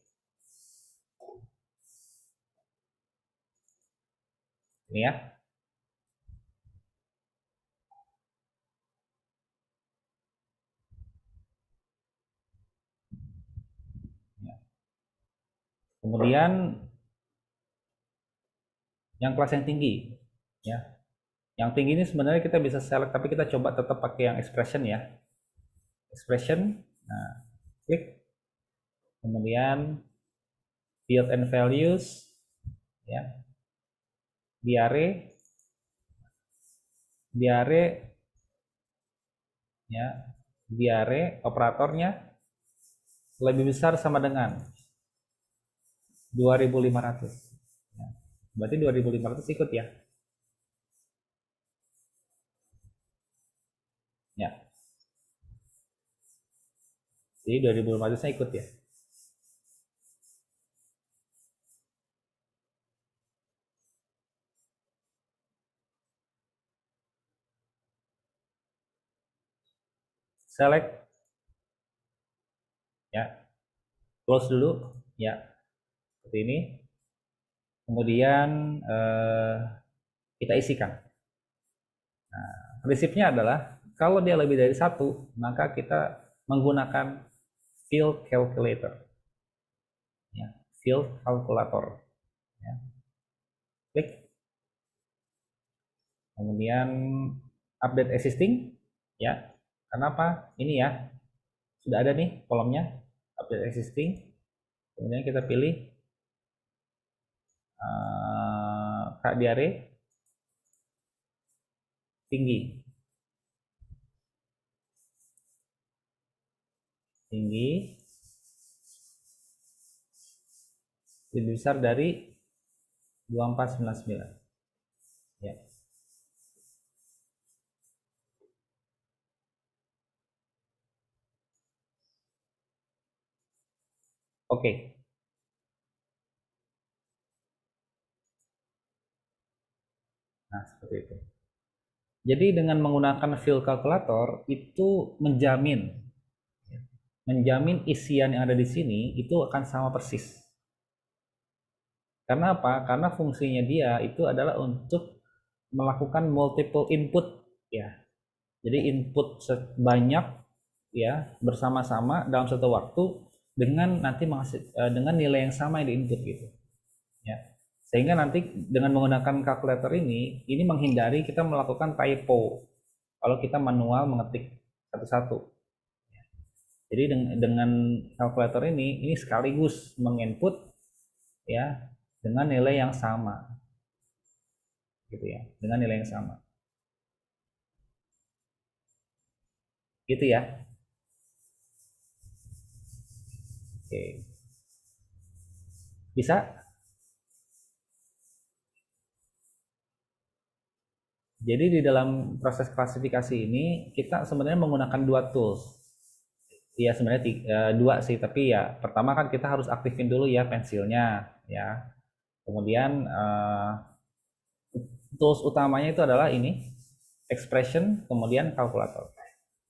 Ini ya. Kemudian yang kelas yang tinggi ya. Yang tinggi ini sebenarnya kita bisa select, tapi kita coba tetap pakai yang expression ya. Expression, nah klik. Kemudian field and values ya. Diare ya. Diare operatornya lebih besar sama dengan 2500 ya. Berarti 2500 ikut ya. Ya. Jadi 2500 ikut ya. Select ya. Close dulu ya. Seperti ini. Kemudian kita isikan. Nah, prinsipnya adalah kalau dia lebih dari 1, maka kita menggunakan field calculator. Ya, field calculator. Ya. Klik. Kemudian update existing. Ya. Kenapa? Ini ya. Sudah ada nih kolomnya. Update existing. Kemudian kita pilih Kak Diare tinggi lebih besar dari 2499 ya. Oke. Nah, seperti itu. Jadi dengan menggunakan field calculator itu menjamin isian yang ada di sini itu akan sama persis. Karena apa? Karena fungsinya dia itu adalah untuk melakukan multiple input ya. Jadi input sebanyak ya bersama-sama dalam satu waktu dengan nanti dengan nilai yang sama yang diinput gitu. Ya. Sehingga nanti dengan menggunakan kalkulator ini menghindari kita melakukan typo kalau kita manual mengetik satu-satu. Jadi dengan kalkulator ini sekaligus menginput ya dengan nilai yang sama. Gitu ya, dengan nilai yang sama. Gitu ya. Oke. Bisa? Jadi di dalam proses klasifikasi ini kita sebenarnya menggunakan 2 tools. Ya sebenarnya 2 sih, tapi ya pertama kan kita harus aktifin dulu ya pensilnya ya. Kemudian tools utamanya itu adalah ini expression, kemudian kalkulator.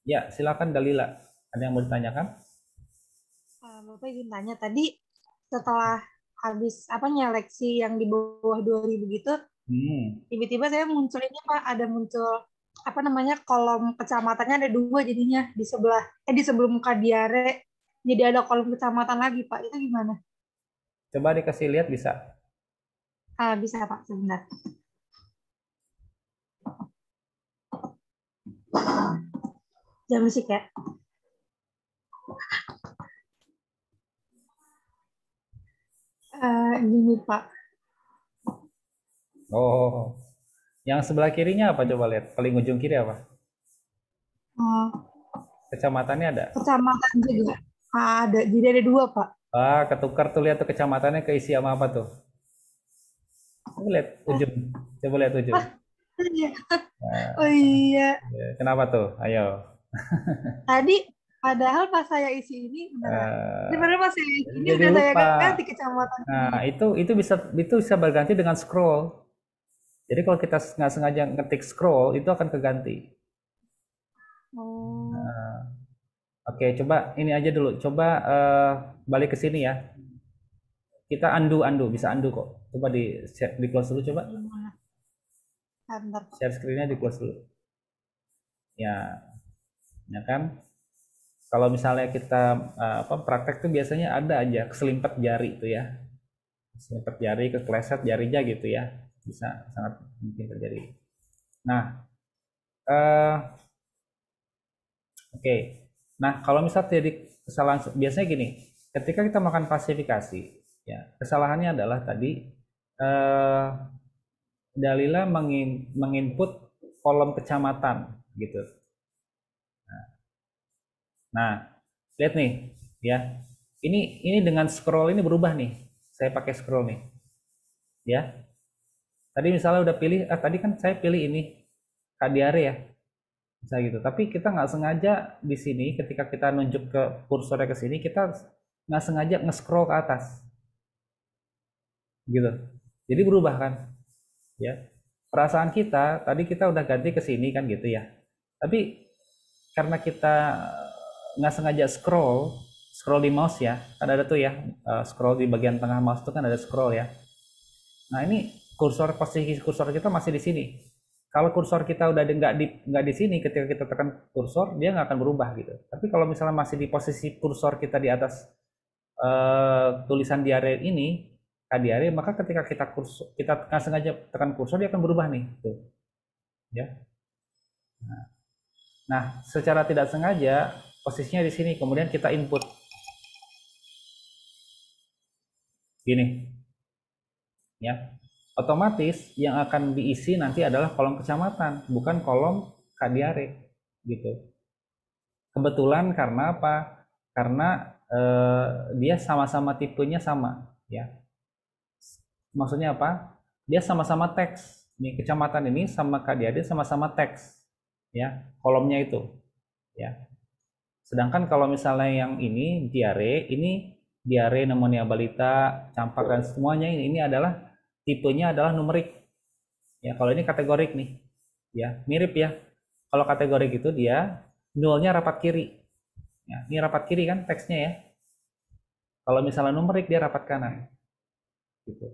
Ya silakan Dalila, ada yang mau ditanyakan? Bapak izin tanya tadi setelah habis nyeleksi yang di bawah 2000 gitu, tiba-tiba saya muncul ini Pak, ada muncul kolom kecamatannya ada 2 jadinya di sebelum Kadiare, jadi ada kolom kecamatan lagi Pak, itu gimana? Coba dikasih lihat bisa. Bisa Pak, sebentar. Jam musik ya. Gini Pak. Oh, yang sebelah kirinya apa? Coba lihat. Paling ujung kiri apa? Kecamatannya ada? Kecamatan juga. Ada. Jadi ada 2 Pak. Ketukar tuh, lihat tuh kecamatannya keisi sama apa tuh? Coba lihat ujung. Coba lihat ujung. Iya. Nah, Oh iya. kenapa tuh? Ayo. Tadi padahal pas saya isi ini sebenarnya pas saya isi ini Jadi udah saya lupa. ganti kecamatan. Nah, itu bisa berganti dengan scroll. Jadi kalau kita nggak sengaja ngetik scroll, itu akan keganti. Oke, coba ini aja dulu. Coba balik ke sini ya. Kita undo, bisa undo kok. Coba di close dulu coba. Share screen-nya di close dulu. Ya kan? Kalau misalnya kita praktek tuh biasanya ada aja keselimpet jari itu ya. Keselimpet jari, kekleset jarinya gitu ya. Bisa sangat mungkin terjadi. Nah, oke. Nah, kalau misalnya terjadi kesalahan biasanya gini, ketika kita melakukan klasifikasi, ya kesalahannya adalah tadi Dalila menginput kolom kecamatan gitu. Nah, lihat nih, ya. Ini dengan scroll ini berubah nih. Saya pakai scroll nih, ya. Tadi misalnya udah pilih, tadi kan saya pilih ini Kadiare ya, bisa gitu. Tapi kita nggak sengaja di sini, ketika kita nunjuk ke kursornya ke sini, kita nggak sengaja nge-scroll ke atas, gitu. Jadi berubah kan, ya. Perasaan kita tadi kita udah ganti ke sini kan gitu ya. Tapi karena kita nggak sengaja scroll di mouse ya, kan ada tuh ya, scroll di bagian tengah mouse tuh kan ada scroll ya. Nah ini posisi kursor kita masih di sini. Kalau kursor kita udah nggak di sini, ketika kita tekan kursor dia nggak akan berubah gitu. Tapi kalau misalnya masih di posisi kursor kita di atas tulisan diare ini, Kadiare, maka ketika kita nggak sengaja tekan kursor dia akan berubah nih, tuh, ya. Nah, secara tidak sengaja posisinya di sini, kemudian kita input gini, ya. Otomatis yang akan diisi nanti adalah kolom kecamatan, bukan kolom Kadiare, gitu. Kebetulan karena apa? Karena dia sama-sama tipenya sama, ya. Maksudnya apa? Dia sama-sama teks. Nih kecamatan ini sama Kadiare sama-sama teks, ya, kolomnya itu, ya. Sedangkan kalau misalnya yang ini diare, pneumonia balita, campak dan semuanya ini adalah tipenya adalah numerik. Ya, kalau ini kategorik nih. Ya, mirip ya. Kalau kategorik itu dia nolnya rapat kiri. Ya, ini rapat kiri kan teksnya ya. Kalau misalnya numerik dia rapat kanan. Gitu.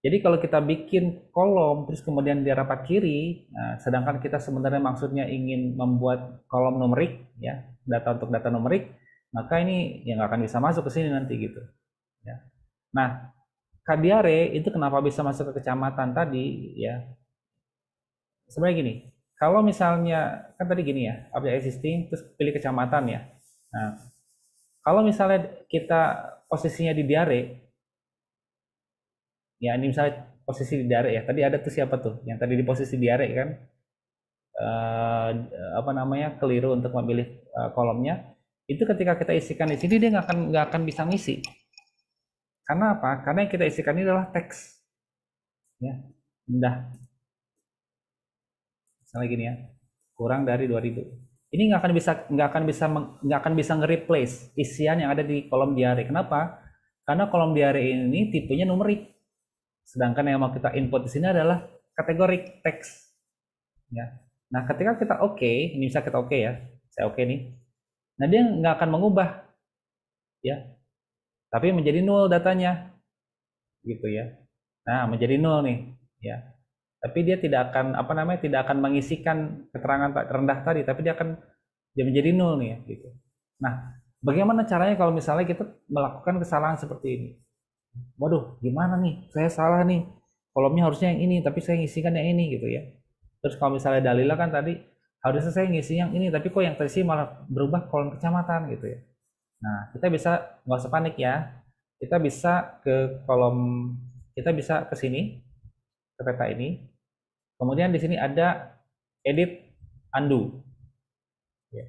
Jadi kalau kita bikin kolom terus kemudian dia rapat kiri, nah, sedangkan kita sebenarnya maksudnya ingin membuat kolom numerik, ya, data untuk data numerik, maka ini yang akan bisa masuk ke sini nanti gitu. Ya. Nah, Kadiare itu kenapa bisa masuk ke kecamatan tadi, ya? Sebenarnya gini, kalau misalnya kan tadi gini ya, objek existing terus pilih kecamatan ya. Nah, kalau misalnya kita posisinya di diare, ya ini misalnya posisi di diare ya, tadi ada tuh siapa tuh yang tadi di posisi diare kan, keliru untuk memilih kolomnya, itu ketika kita isikan di sini dia nggak akan bisa ngisi. Karena apa? Karena yang kita isikan ini adalah teks, ya, udah misalnya gini ya, kurang dari 2000, ini nggak akan bisa nge-replace isian yang ada di kolom diare. Kenapa? Karena kolom diare ini tipenya numerik. Sedangkan yang mau kita input di sini adalah kategorik teks. Ya. Nah, ketika kita ini bisa kita ya, saya nih. Nah, dia nggak akan mengubah, ya. tapi menjadi 0 datanya, gitu ya. Nah, menjadi 0 nih, ya. Tapi dia tidak akan tidak akan mengisikan keterangan rendah tadi, tapi dia menjadi 0 nih ya, gitu. Nah, bagaimana caranya kalau misalnya kita melakukan kesalahan seperti ini? Waduh, gimana nih? Saya salah nih. Kolomnya harusnya yang ini, tapi saya ngisikan yang ini gitu ya. Terus kalau misalnya Dalila kan tadi harusnya saya ngisi yang ini, tapi kok yang terisi malah berubah kolom kecamatan gitu ya. Nah, kita bisa nggak usah panik ya. Kita bisa ke sini, ke peta ini. Kemudian di sini ada edit undo. Ya.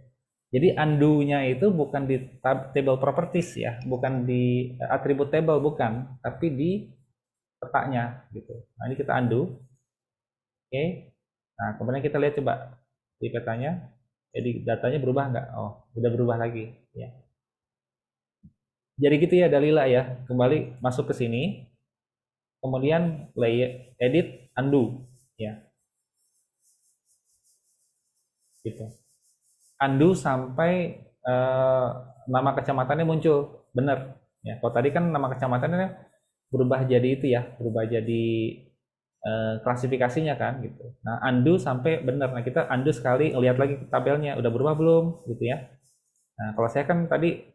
Jadi undo-nya itu bukan di table properties ya, bukan di attribute table, bukan, tapi di petanya gitu. Nah, ini kita undo. Oke. Nah, kemudian kita lihat coba di petanya, jadi datanya berubah nggak? Oh, udah berubah lagi ya. Jadi gitu ya Dalila ya. Kembali masuk ke sini. Kemudian layer edit undo ya. Gitu. Undo sampai nama kecamatannya muncul. Benar ya. Kalau tadi kan nama kecamatannya berubah jadi itu ya, berubah jadi klasifikasinya kan gitu. Nah, undo sampai benar. Nah, kita undo sekali, lihat lagi tabelnya udah berubah belum gitu ya. Nah, kalau saya kan tadi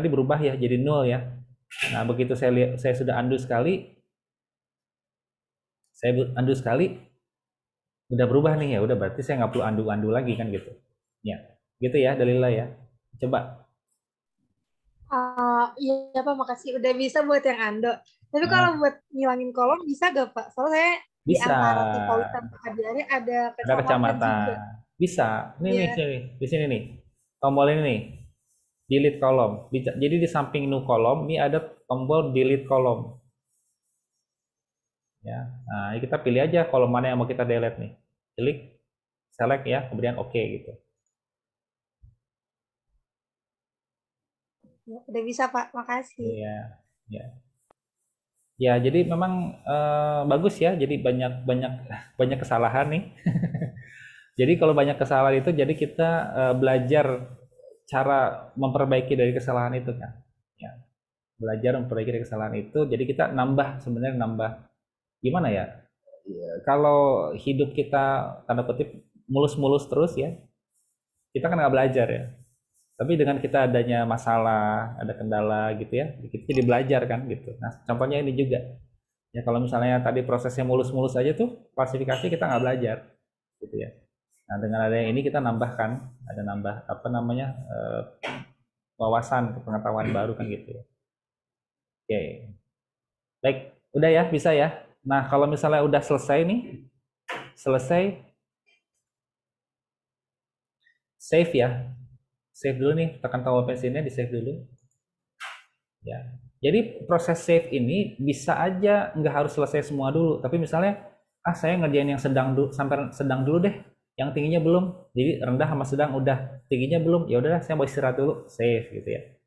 berubah ya jadi 0 ya. Nah, begitu saya sudah undo sekali, udah berubah nih ya, udah berarti saya nggak perlu undo lagi kan gitu. Ya, gitu ya Dalila ya. Coba. Iya Pak, makasih udah bisa buat yang Ando. Tapi kalau buat ngilangin kolom bisa gak Pak? Soalnya saya di Bisa. antara Tipolit dan Pekadiari ada kecamatan juga. Bisa. Nih, di sini nih. Tombol ini nih. Delete kolom. Jadi di samping new kolom ini ada tombol delete kolom. Ya. Nah, ini kita pilih aja kolom mana yang mau kita delete nih. Klik, select ya, kemudian oke gitu. Ya, udah bisa Pak, makasih. Iya, ya. Ya, jadi memang bagus ya. Jadi banyak kesalahan nih. Jadi kalau banyak kesalahan itu, jadi kita belajar cara memperbaiki dari kesalahan itu kan. Ya, belajar memperbaiki dari kesalahan itu. Jadi kita sebenarnya nambah gimana ya? Kalau hidup kita tanda kutip mulus-mulus terus ya, kita kan nggak belajar ya. Tapi dengan kita adanya masalah, ada kendala gitu ya, kita jadi belajar kan gitu. Nah, contohnya ini juga. Ya kalau misalnya tadi prosesnya mulus-mulus aja tuh, klasifikasi kita nggak belajar gitu ya. Nah, dengan adanya ini kita nambahkan, ada nambah wawasan, pengetahuan baru kan gitu ya. Oke. Baik, udah ya, bisa ya. Nah, kalau misalnya udah selesai nih, save ya. Save dulu nih, tekan tombol pensilnya di save dulu. Ya. Jadi proses save ini bisa aja nggak harus selesai semua dulu, tapi misalnya saya ngerjain yang sedang dulu sampai sedang dulu deh, yang tingginya belum. Jadi rendah sama sedang udah, tingginya belum. Ya udahlah, saya mau istirahat dulu, save gitu ya.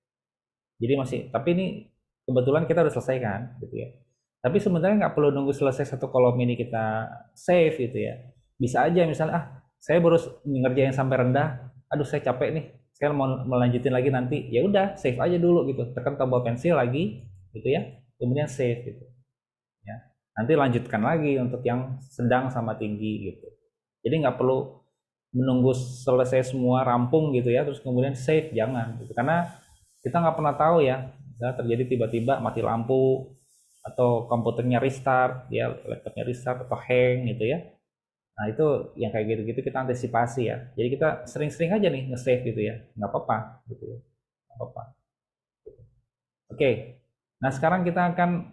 Jadi tapi ini kebetulan kita udah selesai kan, gitu ya. Tapi sebenarnya nggak perlu nunggu selesai satu kolom ini kita save gitu ya. Bisa aja misalnya saya baru ngerjain sampai rendah, aduh saya capek nih, saya mau melanjutin lagi nanti, ya udah save aja dulu gitu, tekan tombol pensil lagi gitu ya, kemudian save gitu ya, nanti lanjutkan lagi untuk yang sedang sama tinggi gitu. Jadi nggak perlu menunggu selesai semua rampung gitu ya terus kemudian save, jangan gitu, karena kita nggak pernah tahu ya terjadi tiba-tiba mati lampu atau komputernya restart ya, laptopnya restart atau hang gitu ya. Nah, itu yang kayak gitu-gitu kita antisipasi ya. Jadi kita sering-sering aja nih nge-save gitu ya. Nggak apa-apa gitu ya. Nggak apa-apa. Oke. Nah, sekarang kita akan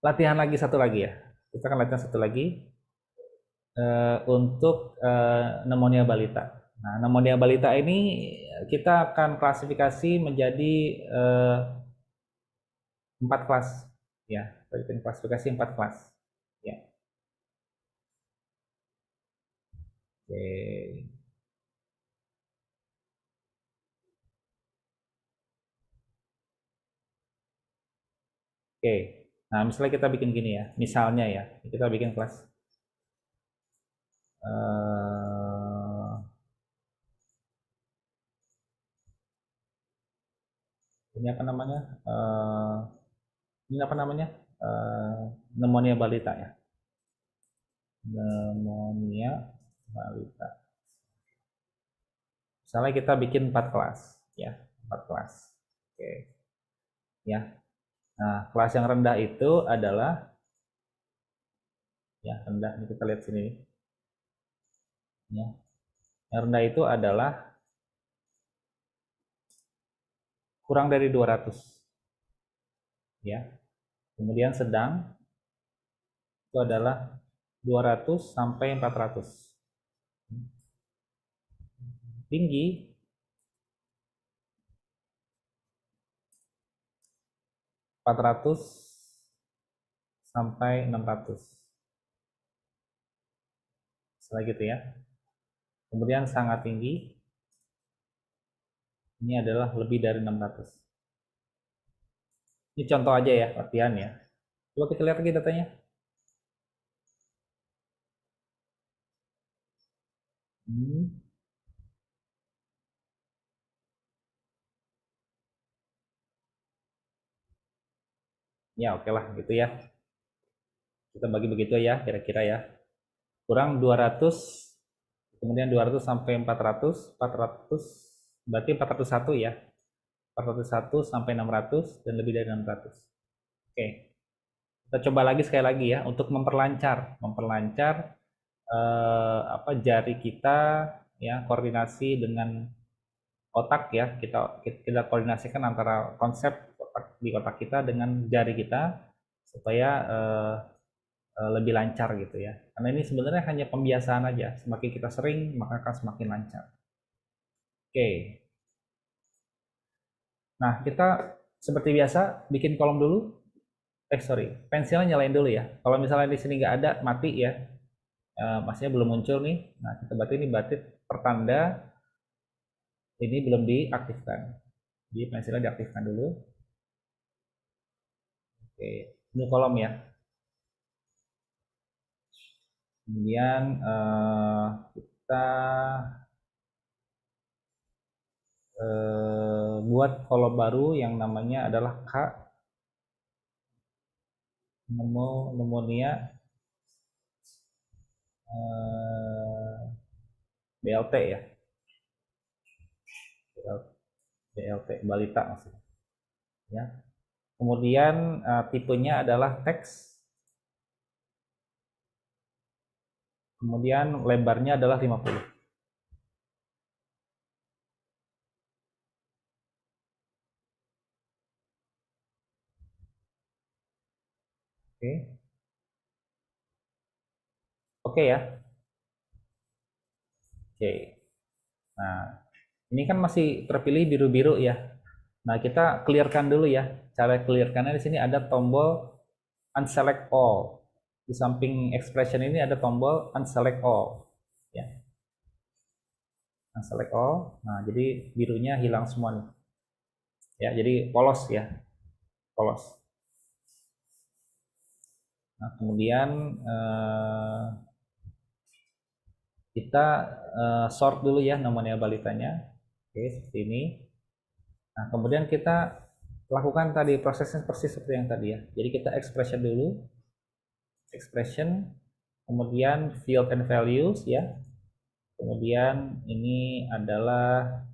latihan lagi satu lagi ya. Kita akan latihan satu lagi untuk pneumonia balita. Nah, pneumonia balita ini kita akan klasifikasi menjadi 4 kelas ya, klasifikasi 4 kelas ya. Oke. Oke. Nah, misalnya kita bikin gini ya, misalnya ya, kita bikin kelas ini apa namanya? Ini apa namanya? Pneumonia balita ya. Pneumonia balita. Misalnya kita bikin 4 kelas ya, 4 kelas. Oke. Ya. Nah, kelas yang rendah itu adalah ya, rendah. Ini kita lihat sini. Ya. Yang rendah itu adalah kurang dari 200. Ya. Kemudian sedang itu adalah 200 sampai 400. Tinggi 400 sampai 600. Setelah gitu ya. Kemudian sangat tinggi ini adalah lebih dari 600. Ini contoh aja ya, latihan ya. Coba kita lihat lagi datanya. Ya, oke lah gitu ya. Kita bagi begitu ya, kira-kira ya. Kurang 200, kemudian 200 sampai 400, 400 berarti 401 ya. 401 sampai 600 dan lebih dari 600. Oke. Kita coba lagi sekali lagi ya untuk memperlancar jari kita ya, koordinasi dengan otak ya. Kita koordinasikan antara konsep di otak kita dengan jari kita supaya lebih lancar gitu ya. Karena ini sebenarnya hanya pembiasaan aja. Semakin kita sering maka akan semakin lancar. Oke. Nah, kita seperti biasa bikin kolom dulu. Pensilnya nyalain dulu ya. Kalau misalnya di sini nggak ada, mati ya. Maksudnya belum muncul nih. Nah, kita berarti ini pertanda ini belum diaktifkan. Jadi pensilnya diaktifkan dulu. Oke, new kolom ya. Kemudian kita buat kolom baru yang namanya adalah K, pneumonia BLT ya, BLT balita maksudnya ya. Kemudian tipenya adalah teks, kemudian lebarnya adalah 50. Oke ya. Oke. Nah, ini kan masih terpilih biru-biru ya. Nah, kita clearkan dulu ya. Cara clearkannya di sini ada tombol unselect all. Di samping expression ini ada tombol unselect all. Ya. Unselect all. Nah, jadi birunya hilang semua nih. Ya, jadi polos ya. Polos. Nah, kemudian kita sort dulu ya pneumonia balitanya. Oke, seperti ini. Nah, kemudian kita lakukan tadi prosesnya persis seperti yang tadi ya. Jadi kita expression dulu. Expression, kemudian field and values ya. Kemudian ini adalah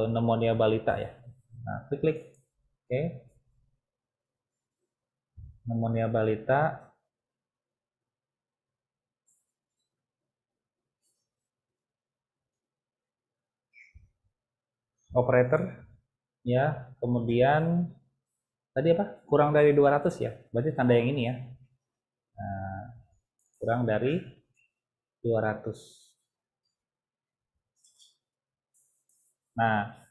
pneumonia balita ya. Nah, klik. Oke. Pneumonia balita. Operator ya. Kemudian tadi apa? Kurang dari 200 ya. Berarti tanda yang ini ya. Nah, kurang dari 200. Nah,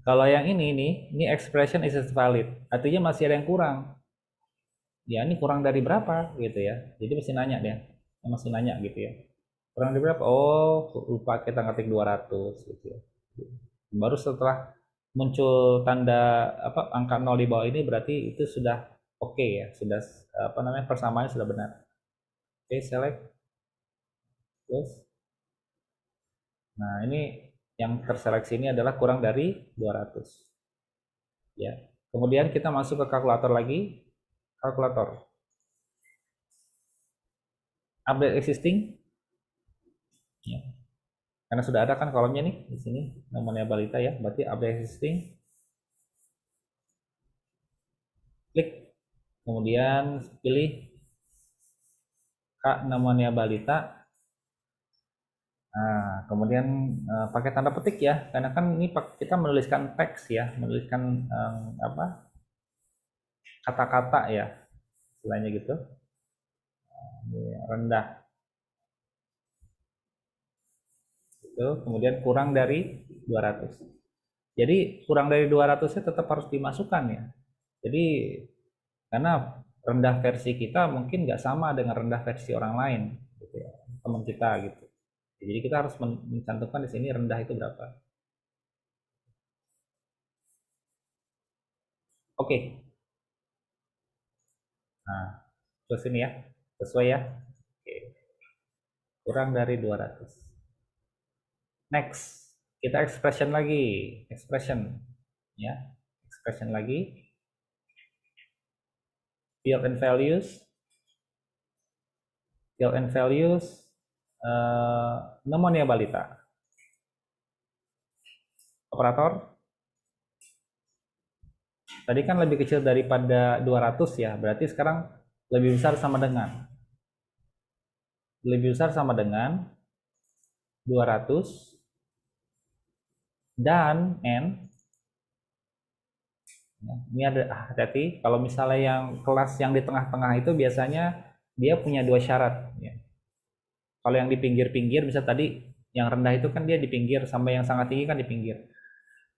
kalau yang ini expression is valid. Artinya masih ada yang kurang. Ya, ini kurang dari berapa gitu ya. Jadi mesti nanya deh. Masih nanya gitu ya. Kurang dari berapa? Oh, lupa kita ngetik 200 gitu ya. Baru setelah muncul tanda angka 0 di bawah ini berarti itu sudah oke ya. Sudah persamaannya sudah benar. Oke, select, close. Nah, ini yang terseleksi ini adalah kurang dari 200. Ya. Kemudian kita masuk ke kalkulator lagi. Kalkulator. Update existing. Ya. Karena sudah ada kan kolomnya nih di sini namanya balita ya, berarti update existing. Klik. Kemudian pilih Kak namanya balita. Nah, kemudian pakai tanda petik ya, karena kan ini kita menuliskan teks ya, menuliskan apa kata-kata ya, istilahnya gitu. Rendah. Itu kemudian kurang dari 200. Jadi kurang dari 200-nya tetap harus dimasukkan ya. Jadi karena rendah versi kita mungkin nggak sama dengan rendah versi orang lain, gitu ya, teman kita gitu. Jadi kita harus mencantumkan di sini rendah itu berapa. Oke. Nah, terus ini ya, sesuai ya. Oke. Kurang dari 200. Next, kita expression lagi, expression ya, expression lagi. Field and values, pneumonia balita. Operator, tadi kan lebih kecil daripada 200 ya, berarti sekarang lebih besar sama dengan 200 dan n. Ini ada hati-hati kalau misalnya yang kelas yang di tengah-tengah itu biasanya dia punya dua syarat ya. Kalau yang di pinggir-pinggir bisa tadi yang rendah itu kan dia di pinggir, sama yang sangat tinggi kan di pinggir.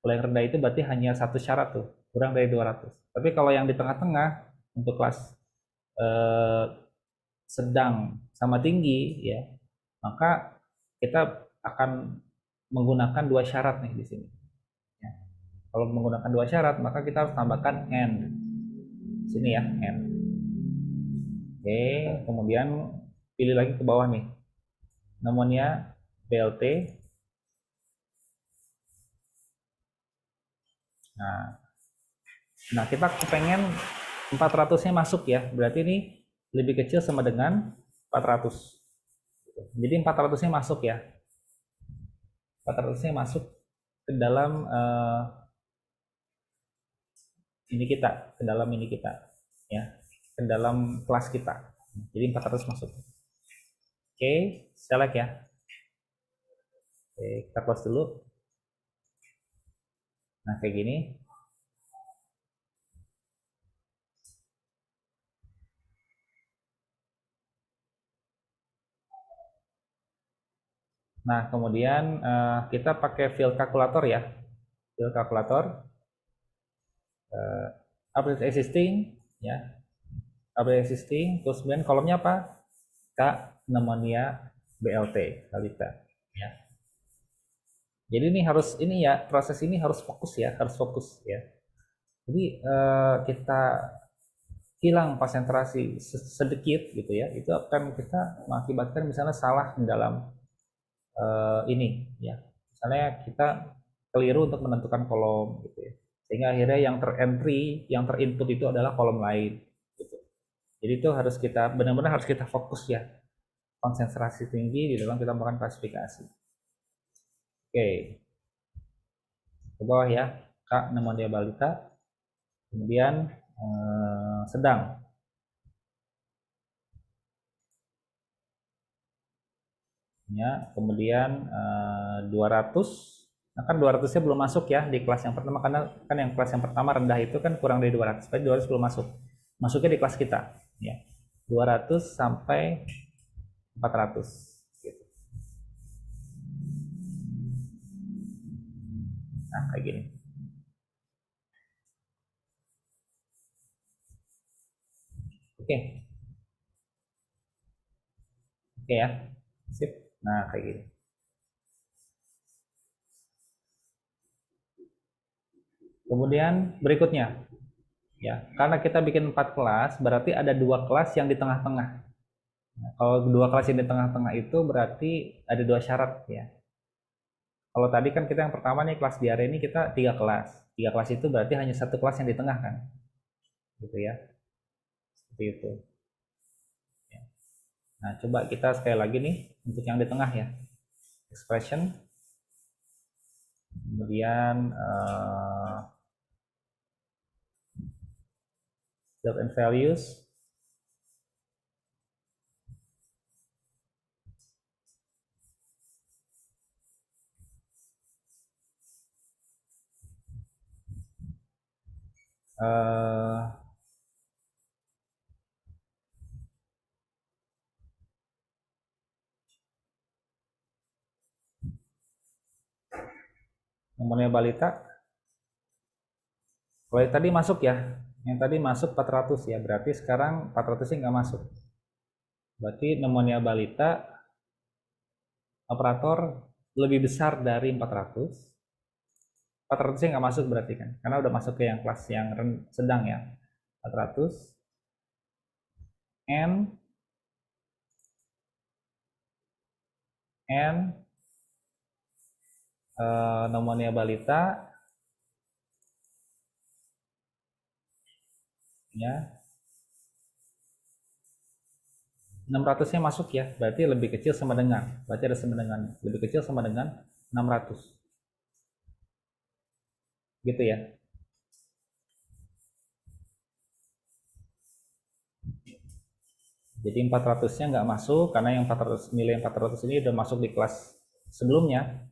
Kalau yang rendah itu berarti hanya satu syarat tuh, kurang dari 200. Tapi kalau yang di tengah-tengah untuk kelas sedang sama tinggi ya, maka kita akan menggunakan dua syarat nih di sini. Ya. Kalau menggunakan dua syarat, maka kita harus tambahkan and. Sini ya, and. Oke, kemudian pilih lagi ke bawah nih. Pneumonia BLT. Nah, kita kepengen 400-nya masuk ya. Berarti ini lebih kecil sama dengan 400. Jadi 400-nya masuk ya. 400-nya masuk ke dalam ini kita, ya, ke dalam kelas kita. Jadi 400 masuk. Oke, select ya. Oke, kita close dulu. Nah, kayak gini. Nah, kemudian kita pakai field kalkulator ya. Field kalkulator. Update existing ya. Update existing, terus kemudian kolomnya apa? Kak pneumonia BLT balita ya. Jadi ini harus proses ini harus fokus ya, Jadi kita hilang konsentrasi sedikit gitu ya, itu akan kita mengakibatkan misalnya salah di dalam ini ya. Misalnya kita keliru untuk menentukan kolom gitu ya. Sehingga akhirnya yang terinput itu adalah kolom lain gitu. Jadi itu harus kita benar-benar harus kita fokus ya. Konsentrasi tinggi di dalam kita melakukan klasifikasi. Oke. Ke bawah ya, Kak pneumonia balita. Kemudian sedang. Ya, kemudian 200. Nah, kan 200-nya belum masuk ya di kelas yang pertama, karena kan yang kelas yang pertama rendah itu kan kurang dari 200. Tapi 200 belum masuk. Masuknya di kelas kita ya. 200 sampai 400 gitu. Nah, kayak gini. Oke. Oke ya. Sip. Nah, kayak gini. Kemudian berikutnya, ya, karena kita bikin 4 kelas, berarti ada 2 kelas yang di tengah-tengah. Nah, kalau dua kelas yang di tengah-tengah itu berarti ada dua syarat ya. Kalau tadi kan kita yang pertama nih kelas diare ini kita 3 kelas. 3 kelas itu berarti hanya satu kelas yang di tengah kan. Gitu ya. Seperti itu. Ya. Nah, coba kita sekali lagi nih untuk yang di tengah ya. Expression. Kemudian field and values. Nomornya balita. Kalau yang tadi masuk ya, yang tadi masuk 400 ya, berarti sekarang 400-nya nggak masuk. Berarti nomornya balita operator lebih besar dari 400. 400-nya nggak masuk berarti kan, karena udah masuk ke yang kelas yang sedang ya. 400 and nomornya balita ya 600-nya masuk ya, berarti lebih kecil sama dengan, berarti ada sama dengan, lebih kecil sama dengan 600 gitu ya. Jadi 400-nya nggak masuk karena yang 400 nilai 400 ini udah masuk di kelas sebelumnya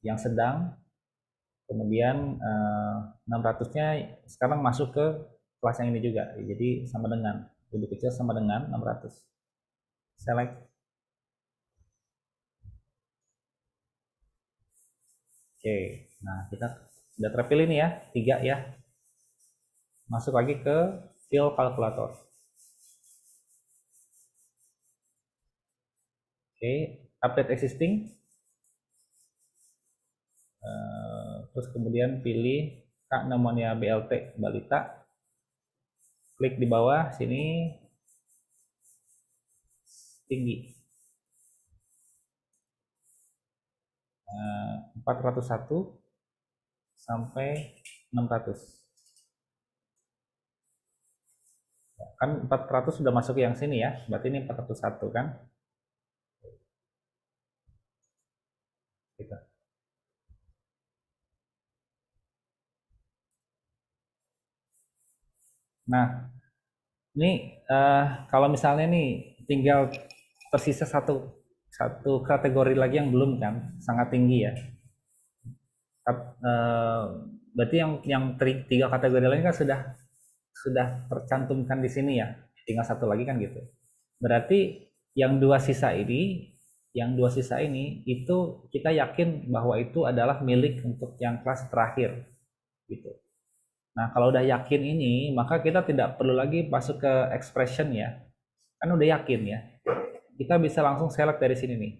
yang sedang. Kemudian 600-nya sekarang masuk ke kelas yang ini juga. Jadi sama dengan, lebih kecil sama dengan 600. Select. Oke, nah kita udah terpilih nih ya, 3 ya. Masuk lagi ke field calculator. Oke, update existing. Terus kemudian pilih Kak namanya BLT balita, klik di bawah sini tinggi 401 sampai 600 kan 400 sudah masuk yang sini ya, berarti ini 401 kan gitu. Nah, ini kalau misalnya nih tinggal tersisa satu kategori lagi yang belum kan, sangat tinggi ya. Berarti yang 3 kategori lain kan sudah tercantumkan di sini ya, tinggal satu lagi kan gitu. Berarti yang dua sisa ini itu kita yakin bahwa itu adalah milik untuk yang kelas terakhir gitu. Nah, kalau udah yakin ini, maka kita tidak perlu lagi masuk ke expression ya. Kan udah yakin ya. Kita bisa langsung select dari sini nih.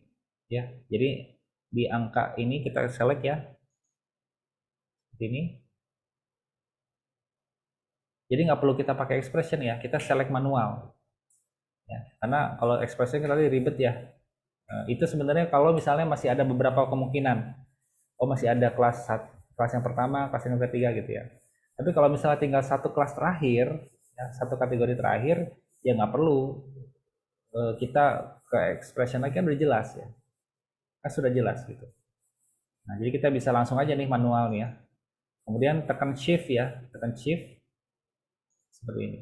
Ya. Jadi di angka ini kita select ya. Ini. Jadi nggak perlu kita pakai expression ya, kita select manual. Ya, karena kalau expression kita tadi ribet ya. Itu sebenarnya kalau misalnya masih ada beberapa kemungkinan. Oh, masih ada kelas yang pertama, kelas yang ketiga gitu ya. Tapi kalau misalnya tinggal satu kelas terakhir, ya, satu kategori terakhir, ya nggak perlu kita ke expression lagi kan udah jelas ya. Kan sudah jelas gitu. Nah, jadi kita bisa langsung aja nih manual nih ya. Kemudian tekan shift ya, tekan shift seperti ini.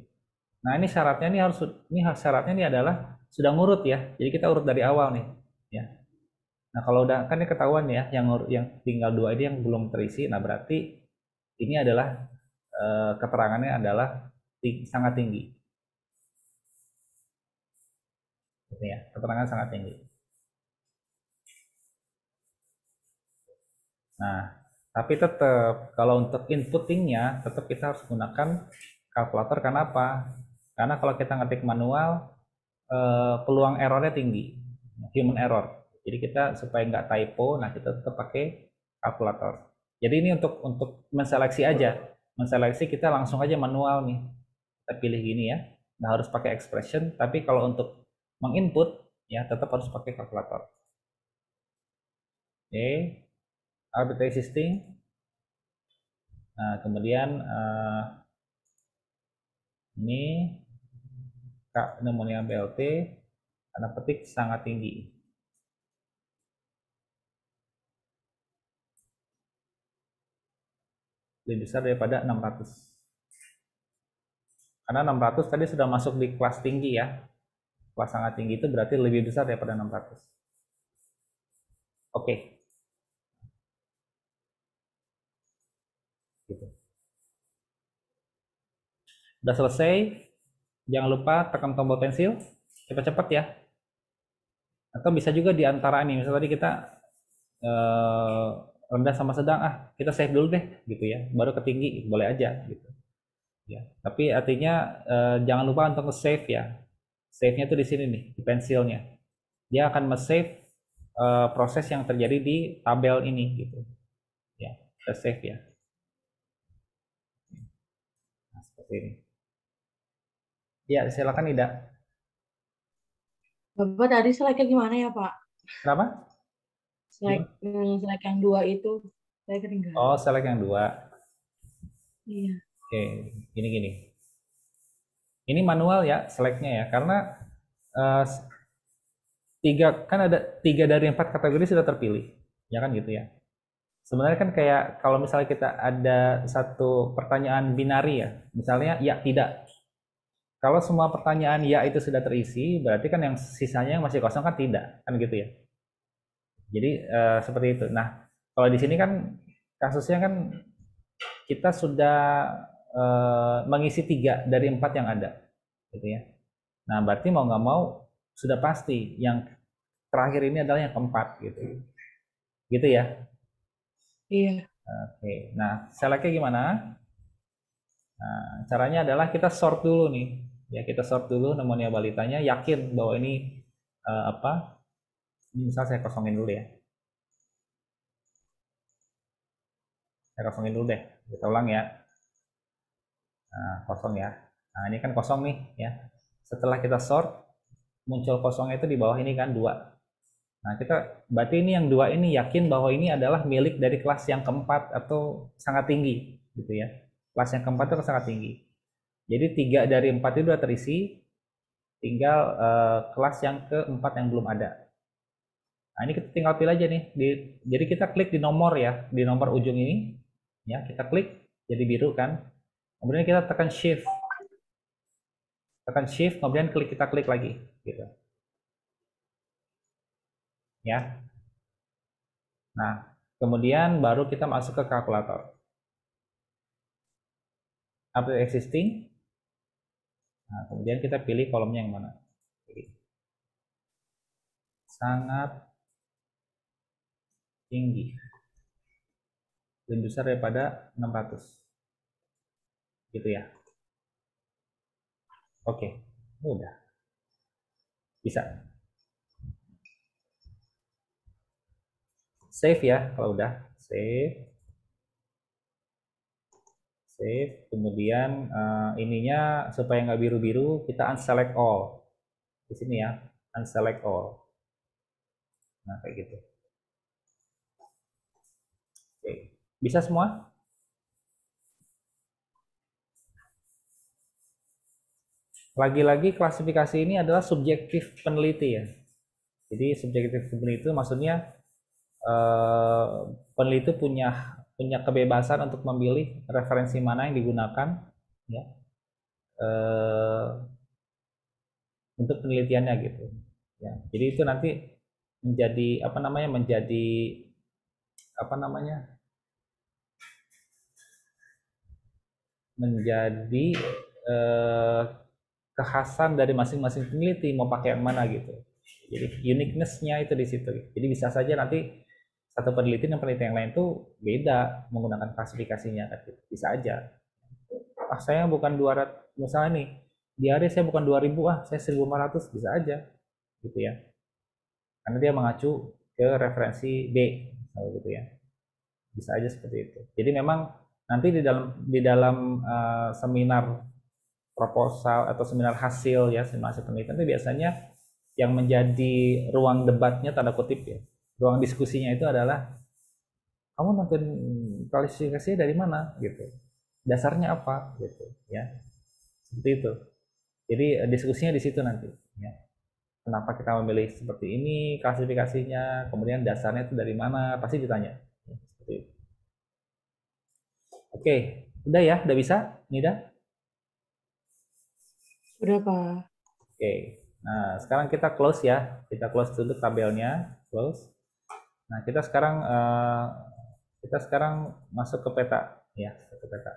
Nah, ini syaratnya ini adalah sudah ngurut ya. Jadi kita urut dari awal nih, ya. Nah, kalau udah kan ini ketahuan ya, yang tinggal 2 ini yang belum terisi. Nah, berarti ini adalah keterangannya adalah sangat tinggi. Ini ya, keterangan sangat tinggi. Nah, tapi tetap kalau untuk inputtingnya tetap kita harus gunakan kalkulator. Kenapa? Karena kalau kita ngetik manual peluang errornya tinggi, human error. Jadi kita supaya nggak typo, nah kita tetap pakai kalkulator. Jadi ini untuk menseleksi aja. Menseleksi kita langsung aja manual nih. Kita pilih gini ya. Nggak harus pakai expression, tapi kalau untuk menginput, ya tetap harus pakai kalkulator. Oke, arbitrary existing. Nah, kemudian ini pneumonia BLT, tanda petik sangat tinggi. Lebih besar daripada 600. Karena 600 tadi sudah masuk di kelas tinggi ya. Kelas sangat tinggi itu berarti lebih besar daripada 600. Oke. Gitu. Udah selesai. Jangan lupa tekan tombol pensil. Cepat-cepat ya. Atau bisa juga di antara ini. Misalnya tadi kita rendah sama sedang, kita save dulu deh gitu ya. Baru ke tinggi, boleh aja gitu. Ya, tapi artinya jangan lupa untuk nge-save ya. Save-nya tuh di sini nih, di pensilnya. Dia akan nge-save proses yang terjadi di tabel ini gitu. Ya, kita save ya. Nah, seperti ini. Ya, silakan Ida. Bapak tadi slide-nya gimana ya, Pak? Kenapa? Slide yang 2 itu saya ketinggalan. Oh, slide yang 2. Iya. Oke, gini. Ini manual ya, slide-nya ya, karena 3 dari 4 kategori sudah terpilih, ya kan gitu ya. Sebenarnya kan kayak kalau misalnya kita ada satu pertanyaan binari ya, misalnya ya tidak. Kalau semua pertanyaan ya itu sudah terisi, berarti kan yang sisanya yang masih kosong kan tidak, kan gitu ya. Jadi seperti itu. Nah, kalau di sini kan kasusnya kan kita sudah mengisi 3 dari 4 yang ada, gitu ya. Nah, berarti mau nggak mau sudah pasti yang terakhir ini adalah yang keempat, gitu ya. Iya. Oke, nah seleknya gimana? Nah, caranya adalah kita sort dulu nih, ya kita sort dulu pneumonia balitanya, yakin bahwa ini Ini misal saya kosongin dulu ya. Saya kosongin dulu deh, kita ulang ya. Nah, kosong ya. Nah, ini kan kosong nih ya. Setelah kita sort, muncul kosongnya itu di bawah ini kan 2. Nah, berarti ini yang 2 ini yakin bahwa ini adalah milik dari kelas yang keempat atau sangat tinggi, gitu ya. Kelas yang keempat itu sangat tinggi. Jadi 3 dari 4 itu sudah terisi, tinggal kelas yang keempat yang belum ada. Nah, ini kita tinggal pilih aja nih. Jadi kita klik di nomor ya, di nomor ujung ini, ya kita klik jadi biru kan. Kemudian kita tekan shift, kemudian kita klik lagi, gitu. Ya. Nah, kemudian baru kita masuk ke kalkulator. Update existing. Nah, kemudian kita pilih kolomnya yang mana. Sangat tinggi. Lebih besar daripada 600. Gitu ya. Oke, udah. Bisa. Save ya, kalau udah. Save. Kemudian ininya supaya nggak biru-biru, kita unselect all. Di sini ya, unselect all. Nah, kayak gitu. Oke. Bisa semua? Lagi-lagi klasifikasi ini adalah subjektif peneliti ya. Jadi subjektif peneliti itu maksudnya peneliti punya kebebasan untuk memilih referensi mana yang digunakan ya untuk penelitiannya gitu. Ya. Jadi itu nanti menjadi menjadi kekhasan dari masing-masing peneliti mau pakai yang mana gitu. Jadi uniqueness-nya itu di situ. Jadi bisa saja nanti satu peneliti dan peneliti yang lain tuh beda menggunakan klasifikasinya, bisa aja. Saya bukan 200, misalnya nih di hari saya bukan 2000, saya 1500, bisa aja gitu ya. Karena dia mengacu ke referensi B, gitu ya. Bisa aja seperti itu. Jadi memang nanti di dalam seminar proposal atau seminar hasil ya, seminar hasil penelitian itu biasanya yang menjadi ruang debatnya tanda kutip ya, ruang diskusinya itu adalah kamu nonton kualifikasi dari mana gitu, dasarnya apa gitu ya, seperti itu. Jadi diskusinya di situ nanti ya. Kenapa kita memilih seperti ini klasifikasinya, kemudian dasarnya itu dari mana, pasti ditanya ya, seperti itu. Oke, udah ya, udah bisa Nida? Udah, Pak. Oke, nah sekarang kita close ya, kita close dulu tabelnya, close. Nah kita sekarang masuk ke peta ya, ke peta.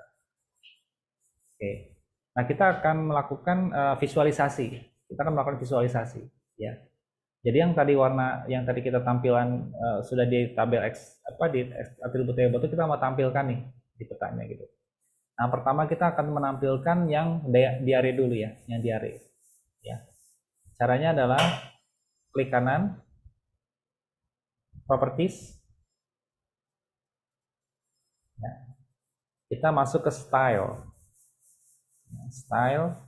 Oke, nah kita akan melakukan visualisasi. Kita akan melakukan visualisasi ya. Jadi yang tadi yang tadi kita tampilan sudah di tabel di atribut table itu kita mau tampilkan nih di petanya gitu. Nah pertama kita akan menampilkan yang diare dulu ya, yang diare. Ya. Caranya adalah klik kanan, properties, ya. Kita masuk ke style, style,